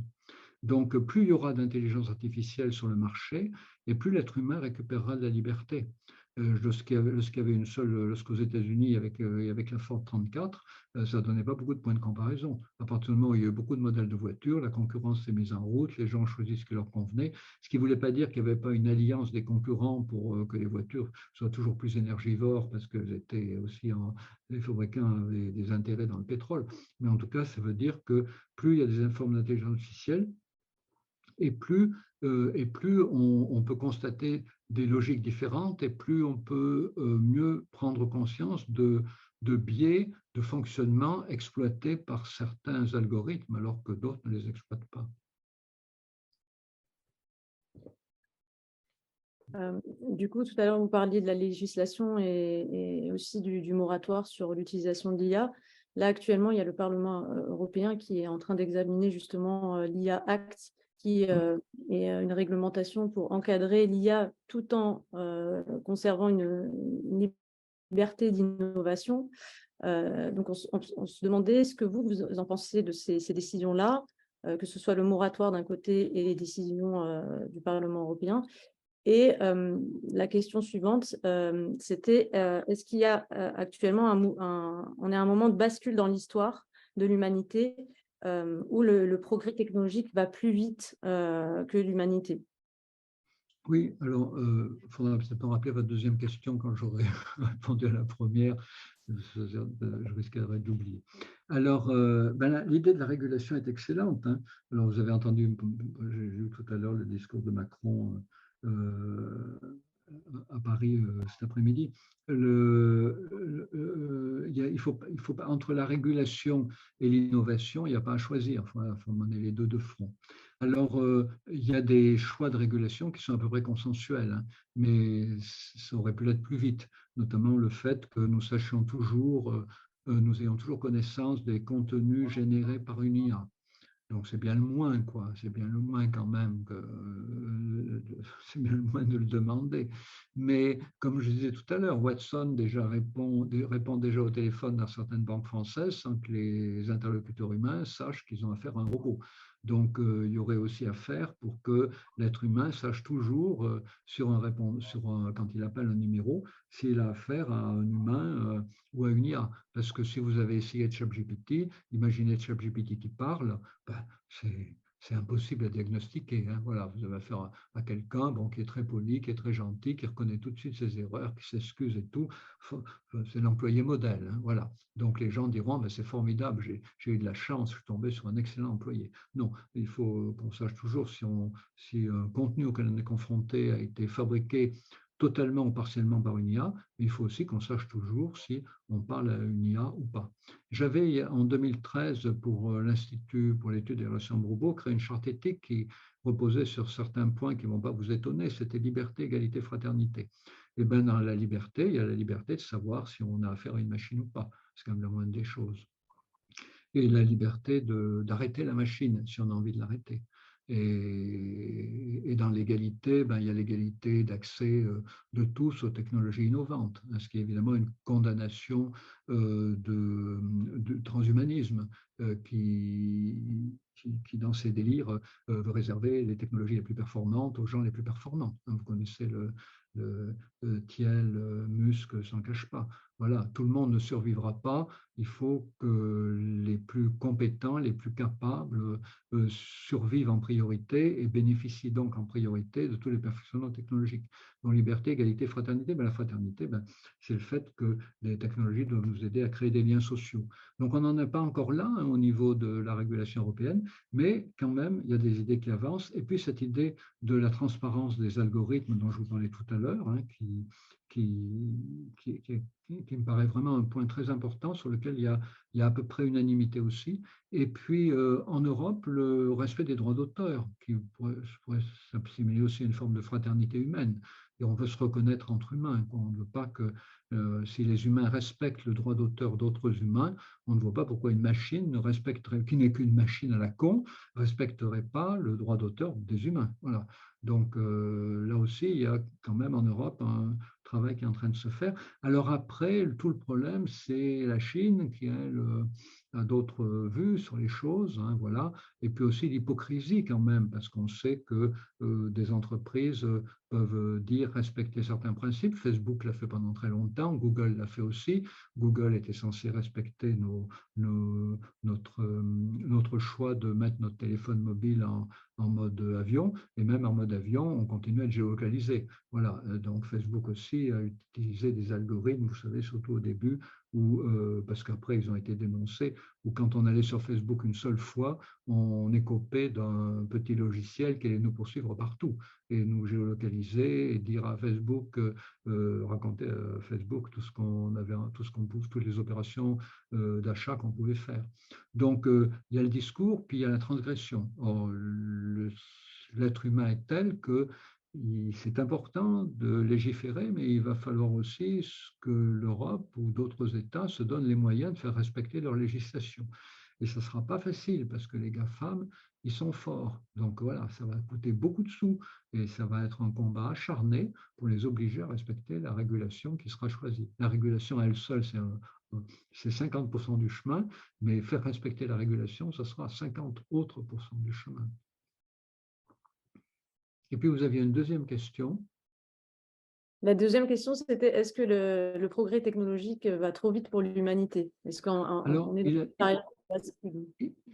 Donc, plus il y aura d'intelligence artificielle sur le marché, et plus l'être humain récupérera de la liberté. Lorsqu'il y avait une seule, lorsqu'aux États-Unis, avec la Ford 34, ça ne donnait pas beaucoup de points de comparaison. À partir du moment où il y a eu beaucoup de modèles de voitures, la concurrence s'est mise en route, les gens ont choisi ce qui leur convenait, ce qui ne voulait pas dire qu'il n'y avait pas une alliance des concurrents pour que les voitures soient toujours plus énergivores, parce que les fabricants avaient des intérêts dans le pétrole. Mais en tout cas, ça veut dire que plus il y a des formes d'intelligence artificielle, et plus on peut constater des logiques différentes et plus on peut mieux prendre conscience de biais de fonctionnement exploités par certains algorithmes alors que d'autres ne les exploitent pas. Du coup, tout à l'heure, vous parliez de la législation et aussi du moratoire sur l'utilisation de l'IA. Là, actuellement, il y a le Parlement européen qui est en train d'examiner justement l'IA Act, qui est une réglementation pour encadrer l'IA tout en conservant une liberté d'innovation. Donc, on se demandait ce que vous en pensez de ces décisions-là, que ce soit le moratoire d'un côté et les décisions du Parlement européen. Et la question suivante, c'était est-ce qu'il y a actuellement on est à un moment de bascule dans l'histoire de l'humanité où le progrès technologique va plus vite que l'humanité? Oui, alors, il faudra peut-être rappeler votre deuxième question quand j'aurai répondu à la première. Je risquerais d'oublier. Alors, l'idée de la régulation est excellente, hein. Alors, vous avez entendu, j'ai vu tout à l'heure le discours de Macron à Paris cet après-midi. Il faut pas, entre la régulation et l'innovation, il n'y a pas à choisir. Il faut mener les deux de front. Alors, il y a des choix de régulation qui sont à peu près consensuels, hein, mais ça aurait pu l'être plus vite, notamment le fait que nous sachions toujours, nous ayons toujours connaissance des contenus générés par une IA. Donc c'est bien le moins, quoi. C'est bien le moins quand même c'est bien le moins de le demander. Mais comme je disais tout à l'heure, Watson déjà répond déjà au téléphone dans certaines banques françaises sans que les interlocuteurs humains sachent qu'ils ont affaire à un robot. Donc il y aurait aussi à faire pour que l'être humain sache toujours quand il appelle un numéro s'il a affaire à un humain ou à une IA. Parce que si vous avez essayé ChatGPT, imaginez ChatGPT qui parle, ben, c'est impossible à diagnostiquer. Hein. Voilà, vous avez affaire à quelqu'un bon, qui est très poli, qui est très gentil, qui reconnaît tout de suite ses erreurs, qui s'excuse et tout. C'est l'employé modèle. Hein. Voilà. Donc les gens diront, mais c'est formidable, j'ai eu de la chance, je suis tombé sur un excellent employé. Non, il faut qu'on sache toujours si un contenu auquel on est confronté a été fabriqué totalement ou partiellement par une IA, mais il faut aussi qu'on sache toujours si on parle à une IA ou pas. J'avais en 2013 pour l'Institut pour l'étude des relations homme-robot créé une charte éthique qui reposait sur certains points qui ne vont pas vous étonner, c'était liberté, égalité, fraternité. Et bien dans la liberté, il y a la liberté de savoir si on a affaire à une machine ou pas, c'est quand même la moindre des choses. Et la liberté d'arrêter la machine si on a envie de l'arrêter. Et dans l'égalité, ben, il y a l'égalité d'accès de tous aux technologies innovantes, ce qui est évidemment une condamnation de transhumanisme qui, dans ses délires, veut réserver les technologies les plus performantes aux gens les plus performants. Vous connaissez le Thiel, Musk s'en cache pas. Voilà, tout le monde ne survivra pas. Il faut que les plus compétents, les plus capables survivent en priorité et bénéficient donc en priorité de tous les perfectionnements technologiques. Donc liberté, égalité, fraternité, ben, la fraternité, ben, c'est le fait que les technologies doivent nous aider à créer des liens sociaux. Donc on n'en est pas encore là hein, au niveau de la régulation européenne, mais quand même, il y a des idées qui avancent. Et puis cette idée de la transparence des algorithmes dont je vous parlais tout à l'heure, hein, qui me paraît vraiment un point très important sur lequel il y a à peu près unanimité aussi. Et puis, en Europe, le respect des droits d'auteur, qui pourrait s'assimiler aussi à une forme de fraternité humaine. Et on veut se reconnaître entre humains. On ne veut pas que, si les humains respectent le droit d'auteur d'autres humains, on ne voit pas pourquoi une machine ne respecterait, qui n'est qu'une machine à la con, respecterait pas le droit d'auteur des humains. Voilà. Donc là aussi, il y a quand même en Europe un travail qui est en train de se faire. Alors après, tout le problème, c'est la Chine qui, elle, a d'autres vues sur les choses, hein, voilà. Et puis aussi l'hypocrisie quand même, parce qu'on sait que des entreprises peuvent dire respecter certains principes. Facebook l'a fait pendant très longtemps, Google l'a fait aussi. Google était censé respecter notre choix de mettre notre téléphone mobile en mode avion, et même en mode avion, on continue à être géolocalisé. Voilà, donc Facebook aussi a utilisé des algorithmes, vous savez, surtout au début, où, parce qu'après ils ont été dénoncés, où quand on allait sur Facebook une seule fois, on est copé d'un petit logiciel qui allait nous poursuivre partout et nous géolocaliser et dire à Facebook, raconter à Facebook tout ce qu'on avait, tout ce qu'on pouvait, toutes les opérations d'achat qu'on pouvait faire. Donc, il y a le discours, puis il y a la transgression. Or, l'être humain est tel que c'est important de légiférer, mais il va falloir aussi que l'Europe ou d'autres États se donnent les moyens de faire respecter leur législation. Et ce ne sera pas facile parce que les GAFAM, ils sont forts. Donc voilà, ça va coûter beaucoup de sous et ça va être un combat acharné pour les obliger à respecter la régulation qui sera choisie. La régulation à elle seule, c'est 50% du chemin, mais faire respecter la régulation, ce sera 50 autres % du chemin. Et puis, vous aviez une deuxième question. La deuxième question, c'était est-ce que le progrès technologique va trop vite pour l'humanité? Est-ce qu'on est dans une période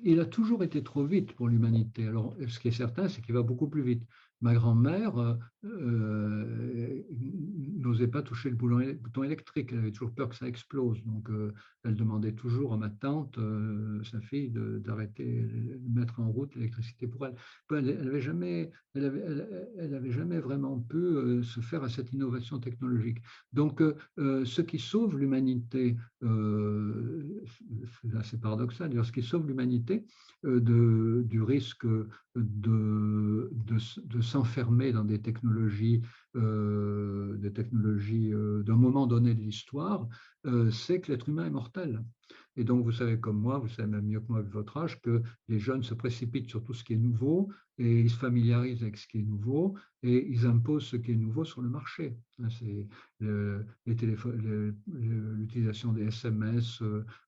il a toujours été trop vite pour l'humanité. Alors, ce qui est certain, c'est qu'il va beaucoup plus vite. Ma grand-mère n'osait pas toucher le bouton électrique. Elle avait toujours peur que ça explose. Donc, elle demandait toujours à ma tante, sa fille, d'arrêter, de mettre en route l'électricité pour elle. Elle n'avait jamais, vraiment pu se faire à cette innovation technologique. Donc, ce qui sauve l'humanité, c'est paradoxal, d'ailleurs, ce qui sauve l'humanité du risque de s'enfermer dans des technologies d'un moment donné de l'histoire, c'est que l'être humain est mortel. Et donc, vous savez comme moi, vous savez même mieux que moi avec votre âge, que les jeunes se précipitent sur tout ce qui est nouveau et ils se familiarisent avec ce qui est nouveau et ils imposent ce qui est nouveau sur le marché. C'est l'utilisation des SMS,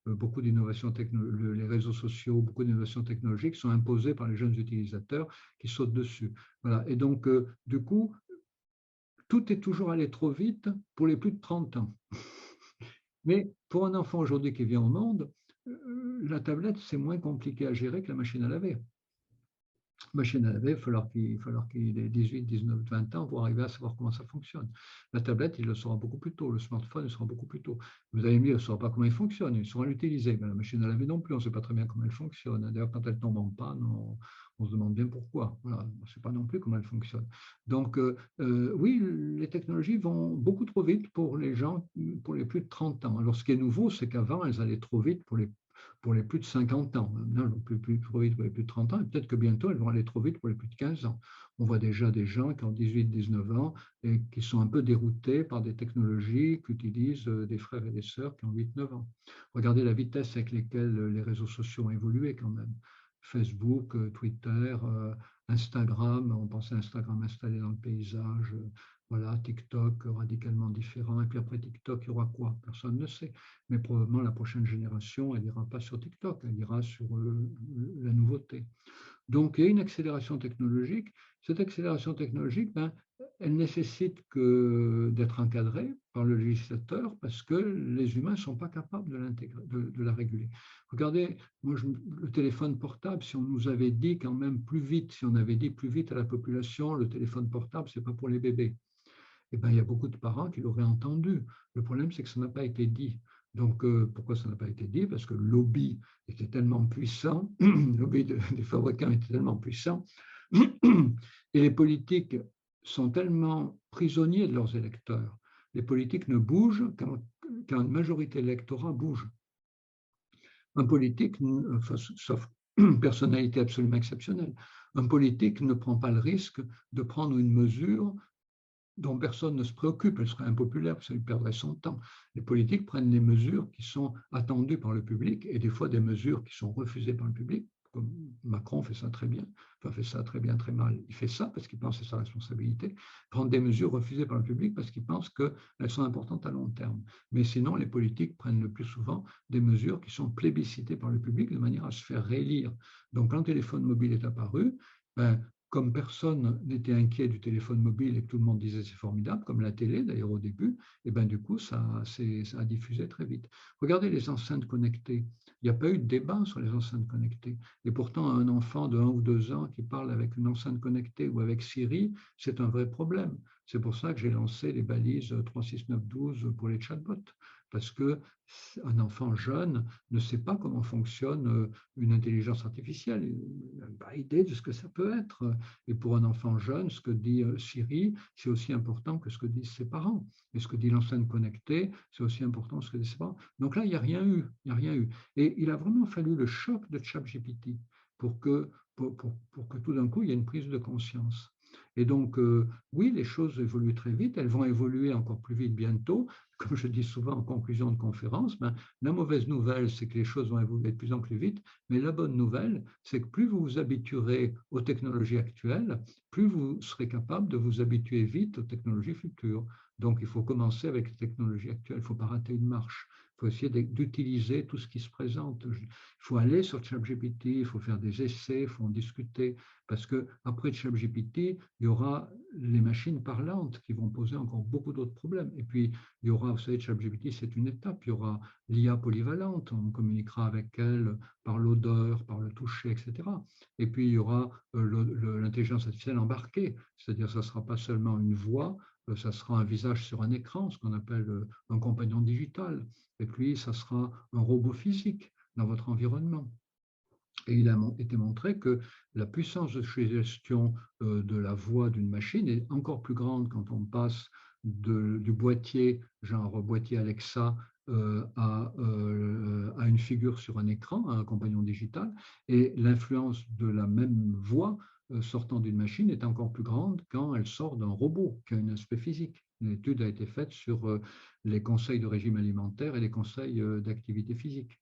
beaucoup d'innovations technologiques, les réseaux sociaux, beaucoup d'innovations technologiques sont imposées par les jeunes utilisateurs qui sautent dessus. Voilà. Et donc, du coup, tout est toujours allé trop vite pour les plus de 30 ans. Mais pour un enfant aujourd'hui qui vient au monde, la tablette, c'est moins compliqué à gérer que la machine à laver. Machine à laver, il va falloir qu'il ait 18, 19, 20 ans pour arriver à savoir comment ça fonctionne. La tablette, il le saura beaucoup plus tôt. Le smartphone, il sera beaucoup plus tôt. Vous allez me dire, il ne saura pas comment il fonctionne, il saura l'utiliser. Mais la machine à laver non plus, on ne sait pas très bien comment elle fonctionne. D'ailleurs, quand elle tombe en panne, on se demande bien pourquoi. Voilà, on ne sait pas non plus comment elle fonctionne. Donc, oui, les technologies vont beaucoup trop vite pour les gens, pour les plus de 30 ans. Alors, ce qui est nouveau, c'est qu'avant, elles allaient trop vite pour les plus de 50 ans. Maintenant, elles vont plus trop vite pour les plus de 30 ans, et peut-être que bientôt, elles vont aller trop vite pour les plus de 15 ans. On voit déjà des gens qui ont 18, 19 ans et qui sont un peu déroutés par des technologies qu'utilisent des frères et des sœurs qui ont 8, 9 ans. Regardez la vitesse avec laquelle les réseaux sociaux ont évolué quand même. Facebook, Twitter, Instagram, on pensait Instagram installé dans le paysage, voilà, TikTok radicalement différent. Et puis après TikTok, il y aura quoi? Personne ne sait. Mais probablement la prochaine génération, elle n'ira pas sur TikTok, elle ira sur la nouveauté. Donc, il y a une accélération technologique. Cette accélération technologique, ben, elle nécessite d'être encadrée par le législateur parce que les humains ne sont pas capables de la réguler. Regardez, moi, le téléphone portable, si on nous avait dit quand même plus vite, si on avait dit plus vite à la population, le téléphone portable, ce n'est pas pour les bébés, eh ben, il y a beaucoup de parents qui l'auraient entendu. Le problème, c'est que ça n'a pas été dit. Donc, pourquoi ça n'a pas été dit? Parce que le lobby était tellement puissant, le lobby des fabricants était tellement puissant, et les politiques sont tellement prisonniers de leurs électeurs. Les politiques ne bougent quand une majorité de l'électorat bouge. Un politique, enfin, sauf personnalité absolument exceptionnelle, un politique ne prend pas le risque de prendre une mesure dont personne ne se préoccupe, elle serait impopulaire, ça lui perdrait son temps. Les politiques prennent des mesures qui sont attendues par le public et des fois des mesures qui sont refusées par le public, comme Macron fait ça très bien, enfin fait ça très bien, très mal. Il fait ça parce qu'il pense que c'est sa responsabilité, prendre des mesures refusées par le public parce qu'il pense qu'elles sont importantes à long terme. Mais sinon, les politiques prennent le plus souvent des mesures qui sont plébiscitées par le public de manière à se faire réélire. Donc, quand le téléphone mobile est apparu, ben, comme personne n'était inquiet du téléphone mobile et que tout le monde disait c'est formidable, comme la télé d'ailleurs au début, et ben du coup ça a diffusé très vite. Regardez les enceintes connectées. Il n'y a pas eu de débat sur les enceintes connectées. Et pourtant, un enfant de 1 ou 2 ans qui parle avec une enceinte connectée ou avec Siri, c'est un vrai problème. C'est pour ça que j'ai lancé les balises 36912 pour les chatbots. Parce qu'un enfant jeune ne sait pas comment fonctionne une intelligence artificielle. Il n'a pas idée de ce que ça peut être. Et pour un enfant jeune, ce que dit Siri, c'est aussi important que ce que disent ses parents. Et ce que dit l'enceinte connectée, c'est aussi important que ce que disent ses parents. Donc là, il n'y a rien eu. Il n'y a rien eu. Et il a vraiment fallu le choc de ChatGPT pour que tout d'un coup, il y ait une prise de conscience. Et donc, oui, les choses évoluent très vite. Elles vont évoluer encore plus vite bientôt. Comme je dis souvent en conclusion de conférence, la mauvaise nouvelle, c'est que les choses vont évoluer de plus en plus vite. Mais la bonne nouvelle, c'est que plus vous vous habituerez aux technologies actuelles, plus vous serez capable de vous habituer vite aux technologies futures. Donc, il faut commencer avec les technologies actuelles. Il ne faut pas rater une marche. Il faut essayer d'utiliser tout ce qui se présente. Il faut aller sur ChatGPT, il faut faire des essais, il faut en discuter. Parce qu'après ChatGPT, il y aura les machines parlantes qui vont poser encore beaucoup d'autres problèmes. Et puis, il y aura, vous savez, ChatGPT, c'est une étape. Il y aura l'IA polyvalente. On communiquera avec elle par l'odeur, par le toucher, etc. Et puis, il y aura l'intelligence artificielle embarquée. C'est-à-dire, ça ne sera pas seulement une voix, ça sera un visage sur un écran, ce qu'on appelle un compagnon digital. Et puis, ça sera un robot physique dans votre environnement. Et il a été montré que la puissance de suggestion de la voix d'une machine est encore plus grande quand on passe du boîtier, genre boîtier Alexa, à une figure sur un écran, à un compagnon digital. Et l'influence de la même voix sortant d'une machine est encore plus grande quand elle sort d'un robot qui a un aspect physique. Une étude a été faite sur les conseils de régime alimentaire et les conseils d'activité physique.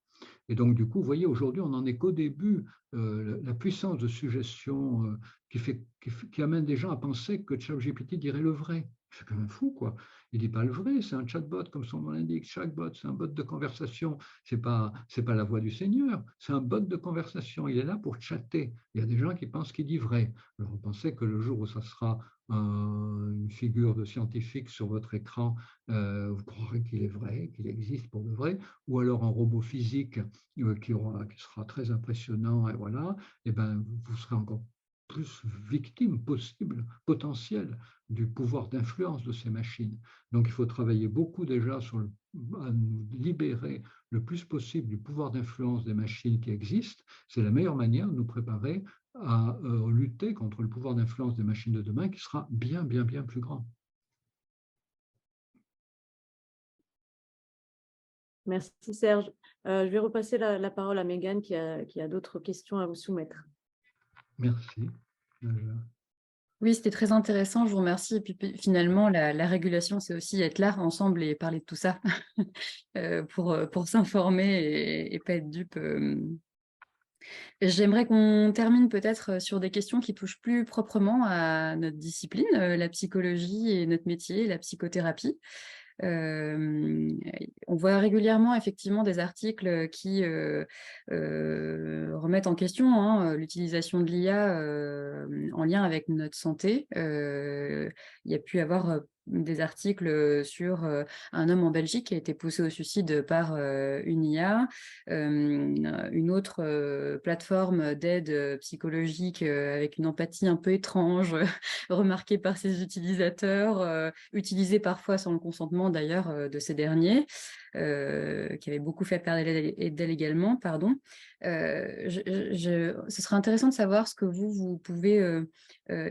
Et donc, du coup, vous voyez, aujourd'hui, on n'en est qu'au début. La puissance de suggestion qui amène des gens à penser que ChatGPT dirait le vrai. C'est quand même fou, quoi. Il ne dit pas le vrai, c'est un chatbot, comme son nom l'indique. Chatbot, c'est un bot de conversation. Ce n'est pas la voix du Seigneur, c'est un bot de conversation. Il est là pour chatter. Il y a des gens qui pensent qu'il dit vrai. Alors, vous pensez que le jour où ça sera une figure de scientifique sur votre écran, vous croirez qu'il est vrai, qu'il existe pour de vrai, ou alors un robot physique qui sera très impressionnant, et voilà, et ben, vous serez encore plus victimes possibles, potentielles, du pouvoir d'influence de ces machines. Donc il faut travailler beaucoup déjà à nous libérer le plus possible du pouvoir d'influence des machines qui existent. C'est la meilleure manière de nous préparer à lutter contre le pouvoir d'influence des machines de demain qui sera bien, bien, bien plus grand. Merci Serge. Je vais repasser la parole à Mégane qui a d'autres questions à vous soumettre. Merci. Oui, c'était très intéressant, je vous remercie. Et puis finalement, la régulation, c'est aussi être là ensemble et parler de tout ça pour s'informer et pas être dupe. J'aimerais qu'on termine peut-être sur des questions qui touchent plus proprement à notre discipline, la psychologie et notre métier, la psychothérapie. On voit régulièrement effectivement des articles qui remettent en question l'utilisation de l'IA en lien avec notre santé. Il y a pu avoir des articles sur un homme en Belgique qui a été poussé au suicide par une IA, une autre plateforme d'aide psychologique avec une empathie un peu étrange remarquée par ses utilisateurs, utilisée parfois sans le consentement d'ailleurs de ces derniers, qui avait beaucoup fait perdre d'elle également, pardon. Ce serait intéressant de savoir ce que vous pouvez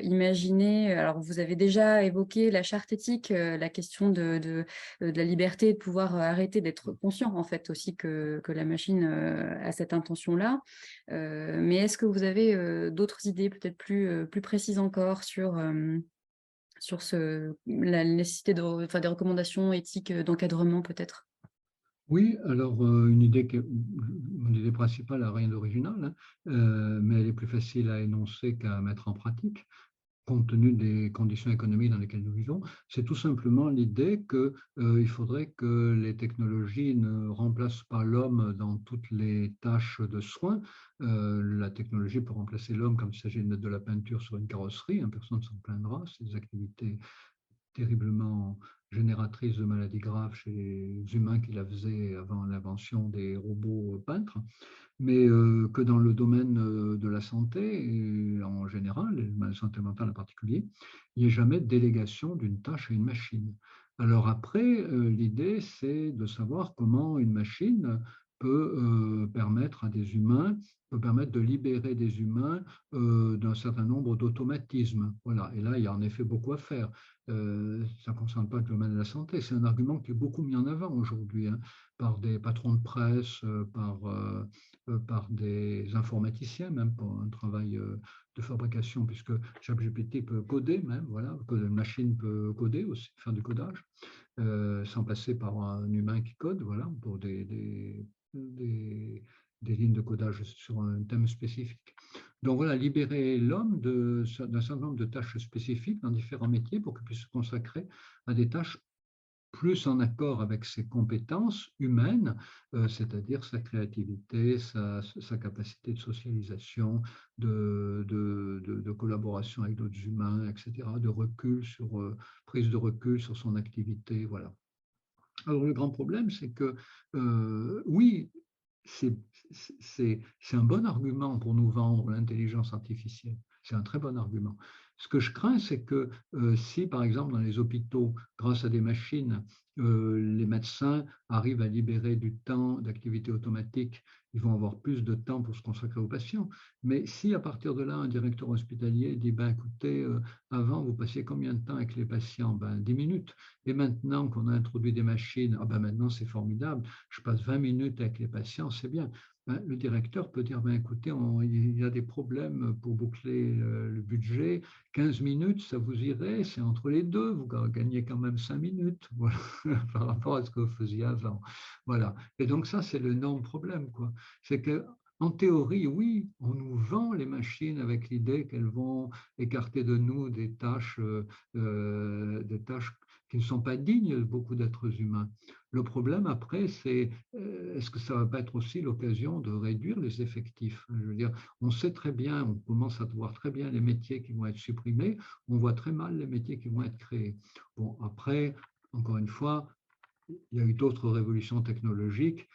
imaginer. Alors, vous avez déjà évoqué la charte éthique, la question de la liberté de pouvoir arrêter d'être conscient, en fait, aussi que la machine a cette intention-là. Mais est-ce que vous avez d'autres idées peut-être plus précises encore sur la nécessité des recommandations éthiques d'encadrement peut-être? Oui, alors une idée principale n'a rien d'original, mais elle est plus facile à énoncer qu'à mettre en pratique, compte tenu des conditions économiques dans lesquelles nous vivons. C'est tout simplement l'idée qu'il faudrait que les technologies ne remplacent pas l'homme dans toutes les tâches de soins. La technologie peut remplacer l'homme comme il s'agit de mettre de la peinture sur une carrosserie, personne ne s'en plaindra, c'est des activités terriblement génératrice de maladies graves chez les humains qui la faisaient avant l'invention des robots peintres, mais que dans le domaine de la santé en général, et de la santé mentale en particulier, il n'y ait jamais de délégation d'une tâche à une machine. Alors après, l'idée, c'est de savoir comment une machine peut permettre à des humains, peut permettre de libérer des humains d'un certain nombre d'automatismes. Voilà. Et là, il y a en effet beaucoup à faire. Ça ne concerne pas le domaine de la santé. C'est un argument qui est beaucoup mis en avant aujourd'hui par des patrons de presse, par des informaticiens, même pour un travail de fabrication, puisque ChatGPT peut coder même, voilà, une machine peut coder aussi, faire du codage, sans passer par un humain qui code, voilà, pour des lignes de codage sur un thème spécifique. Donc voilà, libérer l'homme d'un certain nombre de tâches spécifiques dans différents métiers pour qu'il puisse se consacrer à des tâches plus en accord avec ses compétences humaines, c'est-à-dire sa créativité, sa capacité de socialisation, de collaboration avec d'autres humains, etc., de recul prise de recul sur son activité, voilà. Alors le grand problème, c'est que oui, c'est un bon argument pour nous vendre l'intelligence artificielle. C'est un très bon argument. Ce que je crains, c'est que si, par exemple, dans les hôpitaux, grâce à des machines, les médecins arrivent à libérer du temps d'activité automatique, ils vont avoir plus de temps pour se consacrer aux patients. Mais si, à partir de là, un directeur hospitalier dit, écoutez, avant, vous passiez combien de temps avec les patients? 10 minutes. Et maintenant qu'on a introduit des machines, maintenant, c'est formidable, je passe 20 minutes avec les patients, c'est bien. Le directeur peut dire, écoutez, il y a des problèmes pour boucler le budget, 15 minutes, ça vous irait, c'est entre les deux, vous gagnez quand même 5 minutes voilà, par rapport à ce que vous faisiez avant. Voilà. Et donc ça, c'est l'énorme problème, quoi. C'est que en théorie, oui, on nous vend les machines avec l'idée qu'elles vont écarter de nous des tâches qui ne sont pas dignes de beaucoup d'êtres humains. Le problème après, c'est est-ce que ça ne va pas être aussi l'occasion de réduire les effectifs? Je veux dire, on sait très bien, on commence à voir très bien les métiers qui vont être supprimés, on voit très mal les métiers qui vont être créés. Bon, après, encore une fois, il y a eu d'autres révolutions technologiques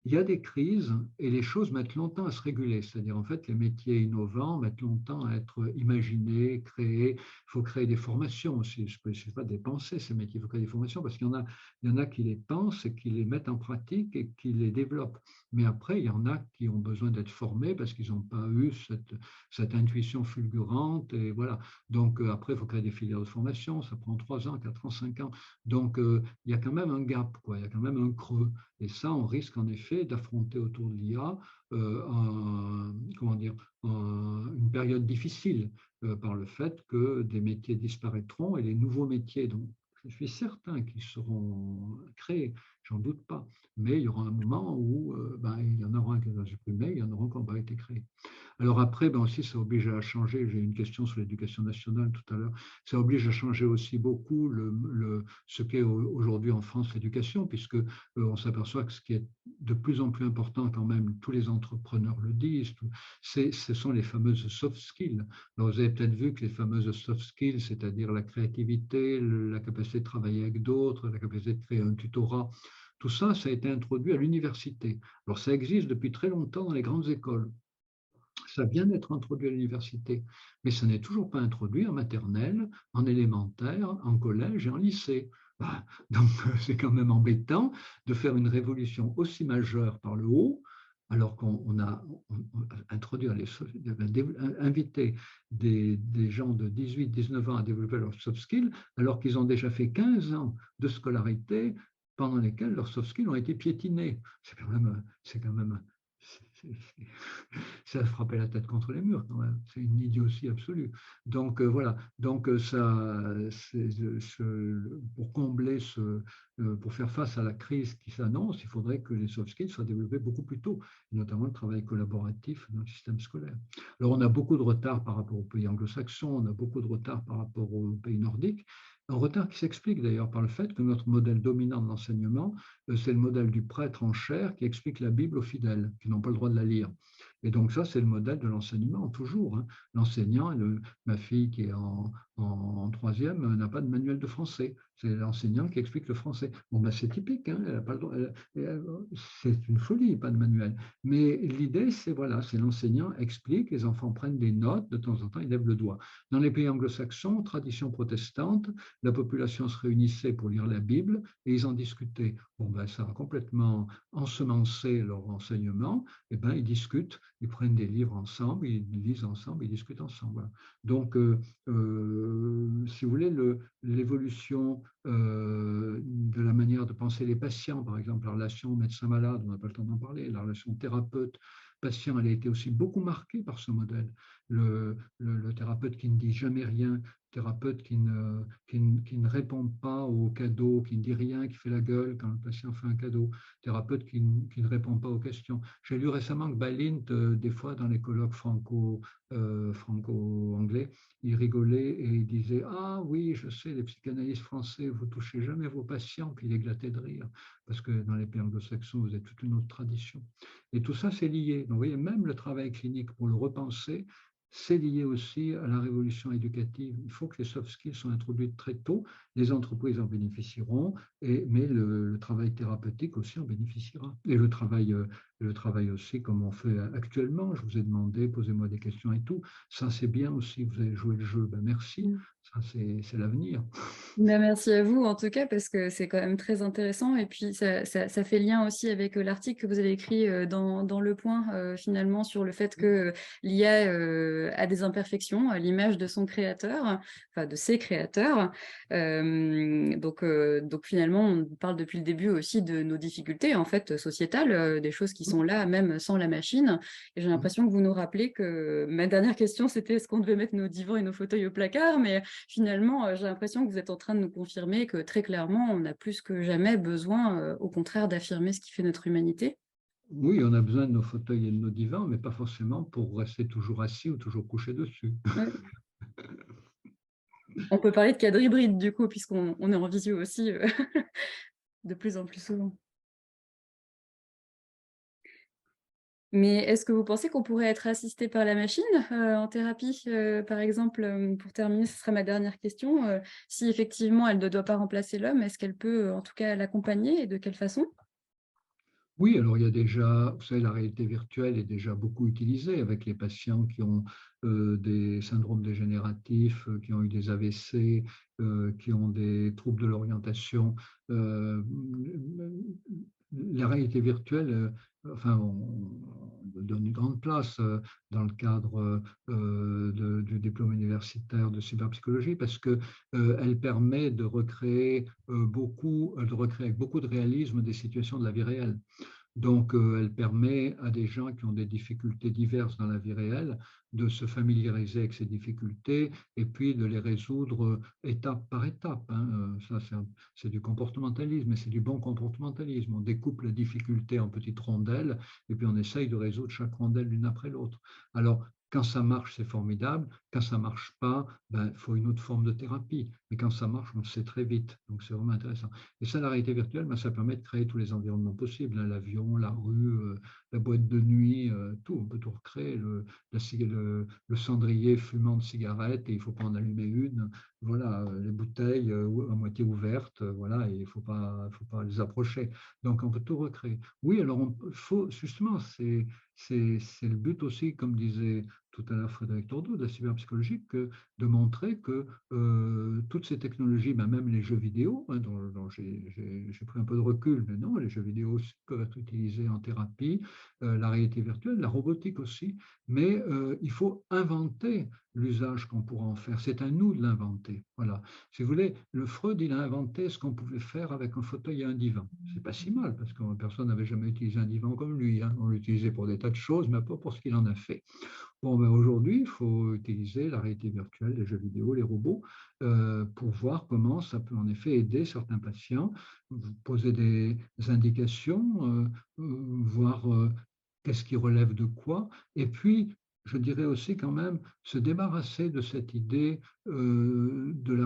il y a des crises et les choses mettent longtemps à se réguler. C'est-à-dire, en fait, les métiers innovants mettent longtemps à être imaginés, créés. Il faut créer des formations aussi. Je ne sais pas dépenser ces métiers, il faut créer des formations parce qu'il y en a qui les pensent et qui les mettent en pratique et qui les développent. Mais après, il y en a qui ont besoin d'être formés parce qu'ils n'ont pas eu cette intuition fulgurante. Et voilà. Donc, après, il faut créer des filières de formation. Ça prend 3 ans, 4 ans, 5 ans. Donc, il y a quand même un gap, quoi. Il y a quand même un creux. Et ça, on risque en effet d'affronter autour de l'IA comment dire, une période difficile par le fait que des métiers disparaîtront et les nouveaux métiers, dont je suis certain qu'ils seront créés, j'en doute pas, mais il y aura un moment où il y en aura un qui va supprimer, il y en aura qui n'ont pas été créés. Alors après, aussi, ça oblige à changer. J'ai une question sur l'éducation nationale tout à l'heure. Ça oblige à changer aussi beaucoup ce qu'est aujourd'hui en France l'éducation, puisque on s'aperçoit que ce qui est de plus en plus important quand même, tous les entrepreneurs le disent, ce sont les fameuses soft skills. Alors, vous avez peut-être vu que les fameuses soft skills, c'est-à-dire la créativité, la capacité de travailler avec d'autres, la capacité de créer un tutorat, tout ça, ça a été introduit à l'université. Alors, ça existe depuis très longtemps dans les grandes écoles. Ça vient d'être introduit à l'université, mais ça n'est toujours pas introduit en maternelle, en élémentaire, en collège et en lycée. Donc, c'est quand même embêtant de faire une révolution aussi majeure par le haut, alors qu'on a introduit, invité des gens de 18-19 ans à développer leurs soft skills, alors qu'ils ont déjà fait 15 ans de scolarité pendant lesquels leurs soft skills ont été piétinés. C'est quand même ça a frappé la tête contre les murs quand même. C'est une idiotie absolue. Donc voilà. Donc pour combler pour faire face à la crise qui s'annonce, il faudrait que les soft skills soient développés beaucoup plus tôt, notamment le travail collaboratif dans le système scolaire. Alors on a beaucoup de retard par rapport aux pays anglo-saxons, on a beaucoup de retard par rapport aux pays nordiques. Un retard qui s'explique d'ailleurs par le fait que notre modèle dominant de l'enseignement, c'est le modèle du prêtre en chair qui explique la Bible aux fidèles, qui n'ont pas le droit de la lire. Et donc ça, c'est le modèle de l'enseignement, toujours. L'enseignant, ma fille qui est en troisième, n'a pas de manuel de français. C'est l'enseignant qui explique le français. Bon, c'est typique, elle a pas le droit, c'est une folie, pas de manuel. Mais l'idée, c'est voilà, c'est l'enseignant explique, les enfants prennent des notes, de temps en temps, ils lèvent le doigt. Dans les pays anglo-saxons, tradition protestante, la population se réunissait pour lire la Bible et ils en discutaient. Bon, ça a complètement ensemencé leur enseignement. Et ils discutent, ils prennent des livres ensemble, ils lisent ensemble, ils discutent ensemble. Voilà. Donc, si vous voulez, l'évolution de la manière de penser les patients, par exemple, la relation médecin-malade, on n'a pas le temps d'en parler, la relation thérapeute-patient, elle a été aussi beaucoup marquée par ce modèle. Le thérapeute qui ne dit jamais rien, thérapeute qui ne répond pas aux cadeaux, qui ne dit rien, qui fait la gueule quand le patient fait un cadeau, thérapeute qui ne répond pas aux questions. J'ai lu récemment que Balint, des fois dans les colloques franco-anglais, il rigolait et il disait « Ah oui, je sais, les psychanalystes français, vous ne touchez jamais vos patients », puis il éclatait de rire, parce que dans les pays anglo-saxons, vous avez toute une autre tradition. Et tout ça, c'est lié. Donc, vous voyez, même le travail clinique, pour le repenser, c'est lié aussi à la révolution éducative. Il faut que les soft skills soient introduites très tôt. Les entreprises en bénéficieront, mais le travail thérapeutique aussi en bénéficiera. Et le travail aussi, comme on fait actuellement. Je vous ai demandé, posez-moi des questions et tout. Ça, c'est bien aussi. Vous avez joué le jeu. Merci. Ça, c'est l'avenir. Merci à vous, en tout cas, parce que c'est quand même très intéressant. Et puis, ça fait lien aussi avec l'article que vous avez écrit dans Le Point, finalement, sur le fait que l'IA a des imperfections à l'image de son créateur, enfin de ses créateurs. Donc, finalement, on parle depuis le début aussi de nos difficultés, en fait, sociétales, des choses qui sont là, même sans la machine. Et j'ai l'impression que vous nous rappelez que ma dernière question, c'était est-ce qu'on devait mettre nos divans et nos fauteuils au placard, mais finalement, j'ai l'impression que vous êtes en train de nous confirmer que très clairement, on a plus que jamais besoin, au contraire, d'affirmer ce qui fait notre humanité. Oui, on a besoin de nos fauteuils et de nos divans, mais pas forcément pour rester toujours assis ou toujours couché dessus. Ouais. On peut parler de cadre hybride, du coup, puisqu'on est en visio aussi de plus en plus souvent. Mais est-ce que vous pensez qu'on pourrait être assisté par la machine en thérapie, par exemple, pour terminer, ce sera ma dernière question, si effectivement elle ne doit pas remplacer l'homme, est-ce qu'elle peut en tout cas l'accompagner et de quelle façon? Oui, alors il y a déjà, vous savez, la réalité virtuelle est déjà beaucoup utilisée avec les patients qui ont des syndromes dégénératifs, qui ont eu des AVC, qui ont des troubles de l'orientation. Euh, la réalité virtuelle, enfin, on donne une grande place dans le cadre du diplôme universitaire de cyberpsychologie parce que elle permet de recréer avec beaucoup de réalisme des situations de la vie réelle. Donc, elle permet à des gens qui ont des difficultés diverses dans la vie réelle de se familiariser avec ces difficultés et puis de les résoudre étape par étape, hein. Ça, c'est du comportementalisme, mais c'est du bon comportementalisme. On découpe la difficulté en petites rondelles et puis on essaye de résoudre chaque rondelle l'une après l'autre. Alors, quand ça marche, c'est formidable. Quand ça ne marche pas, ben, il faut une autre forme de thérapie. Mais quand ça marche, on le sait très vite. Donc, c'est vraiment intéressant. Et ça, la réalité virtuelle, ben, ça permet de créer tous les environnements possibles, hein, l'avion, la rue, la boîte de nuit, tout. On peut tout recréer. Le cendrier fumant de cigarettes et il ne faut pas en allumer une. Voilà, les bouteilles à moitié ouvertes, voilà, et il ne faut pas les approcher. Donc, on peut tout recréer. Oui, alors, faut, justement, c'est le but aussi, comme disait tout à l'heure Frédéric Tordeau, de la cyberpsychologie, de montrer que toutes ces technologies, ben même les jeux vidéo, hein, dont j'ai pris un peu de recul, mais non, les jeux vidéo peuvent être utilisés en thérapie, la réalité virtuelle, la robotique aussi, mais il faut inventer l'usage qu'on pourra en faire. C'est à nous de l'inventer. Voilà. Si vous voulez, le Freud, il a inventé ce qu'on pouvait faire avec un fauteuil et un divan. C'est pas si mal, parce que personne n'avait jamais utilisé un divan comme lui, hein. On l'utilisait pour des tas de choses, mais pas pour ce qu'il en a fait. Bon, ben aujourd'hui, il faut utiliser la réalité virtuelle, les jeux vidéo, les robots, pour voir comment ça peut en effet aider certains patients, poser des indications, voir qu'est-ce qui relève de quoi, et puis je dirais aussi quand même se débarrasser de cette idée de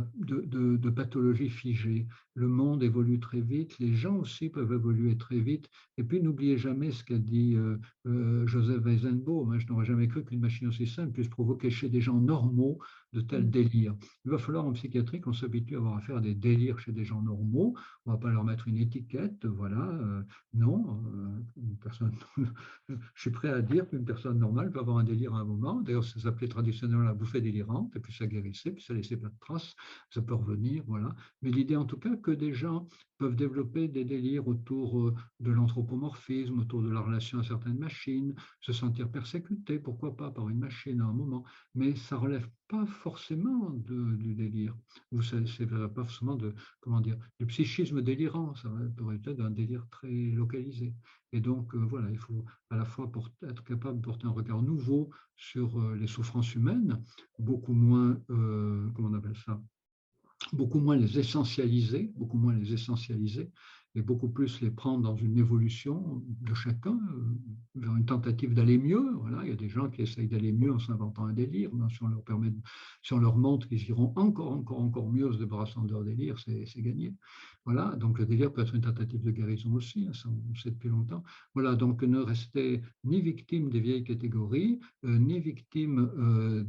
pathologie figée. Le monde évolue très vite, les gens aussi peuvent évoluer très vite, et puis n'oubliez jamais ce qu'a dit Joseph Weizenbaum. Je n'aurais jamais cru qu'une machine aussi simple puisse provoquer chez des gens normaux de tels délires. Il va falloir en psychiatrie qu'on s'habitue à avoir affaire à des délires chez des gens normaux. On ne va pas leur mettre une étiquette, voilà. Non, une personne, je suis prêt à dire qu'une personne normale peut avoir un délire à un moment. D'ailleurs, ça s'appelait traditionnellement la bouffée délirante, et puis ça guérissait, puis ça laissait pas de traces, ça peut revenir, voilà. Mais l'idée en tout cas que des gens peuvent développer des délires autour de l'anthropomorphisme, autour de la relation à certaines machines, se sentir persécuté, pourquoi pas, par une machine à un moment, mais ça ne relève pas forcément du délire, ou c'est pas forcément comment dire, du psychisme délirant, ça pourrait être d'un délire très localisé. Et donc, voilà, il faut à la fois être capable de porter un regard nouveau sur les souffrances humaines, beaucoup moins, comment on appelle ça, beaucoup moins les essentialiser, et beaucoup plus les prendre dans une évolution de chacun vers une tentative d'aller mieux. Voilà, il y a des gens qui essayent d'aller mieux en s'inventant un délire. Si on leur montre qu'ils iront encore mieux en se débarrassant de leur délire, c'est gagné. Voilà, donc le délire peut être une tentative de guérison aussi, hein, ça on le sait depuis longtemps. Voilà, donc ne restez ni victime des vieilles catégories, ni victime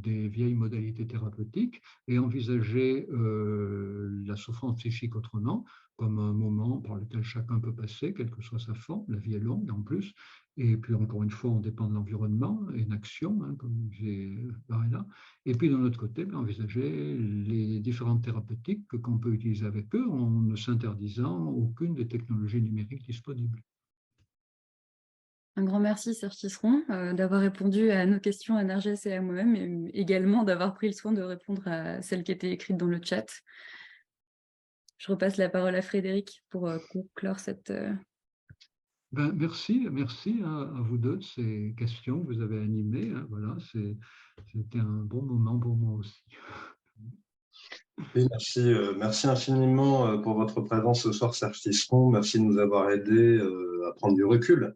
des vieilles modalités thérapeutiques, et envisager la souffrance psychique autrement, comme un moment par lequel chacun peut passer, quelle que soit sa forme. La vie est longue en plus. Et puis, encore une fois, on dépend de l'environnement et une action, hein, comme j'ai parlé là. Et puis, d'un autre côté, envisager les différentes thérapeutiques qu'on peut utiliser avec eux en ne s'interdisant aucune des technologies numériques disponibles. Un grand merci, Serge Tisseron, d'avoir répondu à nos questions à Narges et à moi-même, et également d'avoir pris le soin de répondre à celles qui étaient écrites dans le chat. Je repasse la parole à Frédéric pour conclure cette... Merci à vous deux de ces questions que vous avez animées, hein, voilà, c'était un bon moment pour moi aussi. Oui, merci infiniment pour votre présence ce soir, Serge Tisseron. Merci de nous avoir aidés à prendre du recul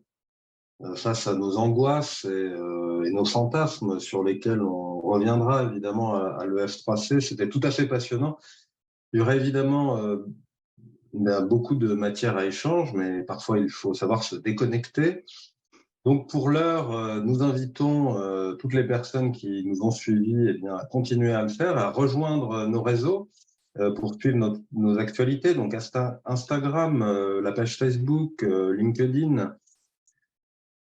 face à nos angoisses et nos fantasmes sur lesquels on reviendra évidemment à l'ES3C. C'était tout à fait passionnant. Il y aurait évidemment beaucoup de matière à échange, mais parfois il faut savoir se déconnecter. Donc pour l'heure, nous invitons toutes les personnes qui nous ont suivis à continuer à le faire, à rejoindre nos réseaux pour suivre nos actualités. Donc Instagram, la page Facebook, LinkedIn,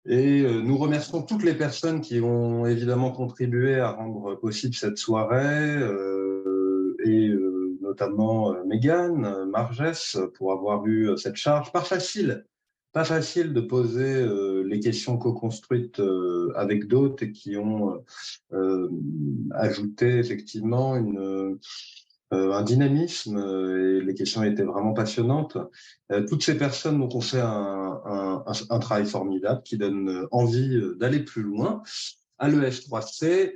Et nous remercions toutes les personnes qui ont évidemment contribué à rendre possible cette soirée, et notamment Mégane, Margès, pour avoir eu cette charge. Pas facile de poser les questions co-construites avec d'autres et qui ont ajouté effectivement un dynamisme, et les questions étaient vraiment passionnantes. Toutes ces personnes ont fait un travail formidable qui donne envie d'aller plus loin à l'ES3C.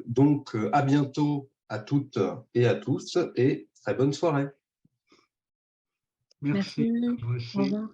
Donc, à bientôt à toutes et à tous, et très bonne soirée. Merci. Merci. À vous aussi. Au revoir.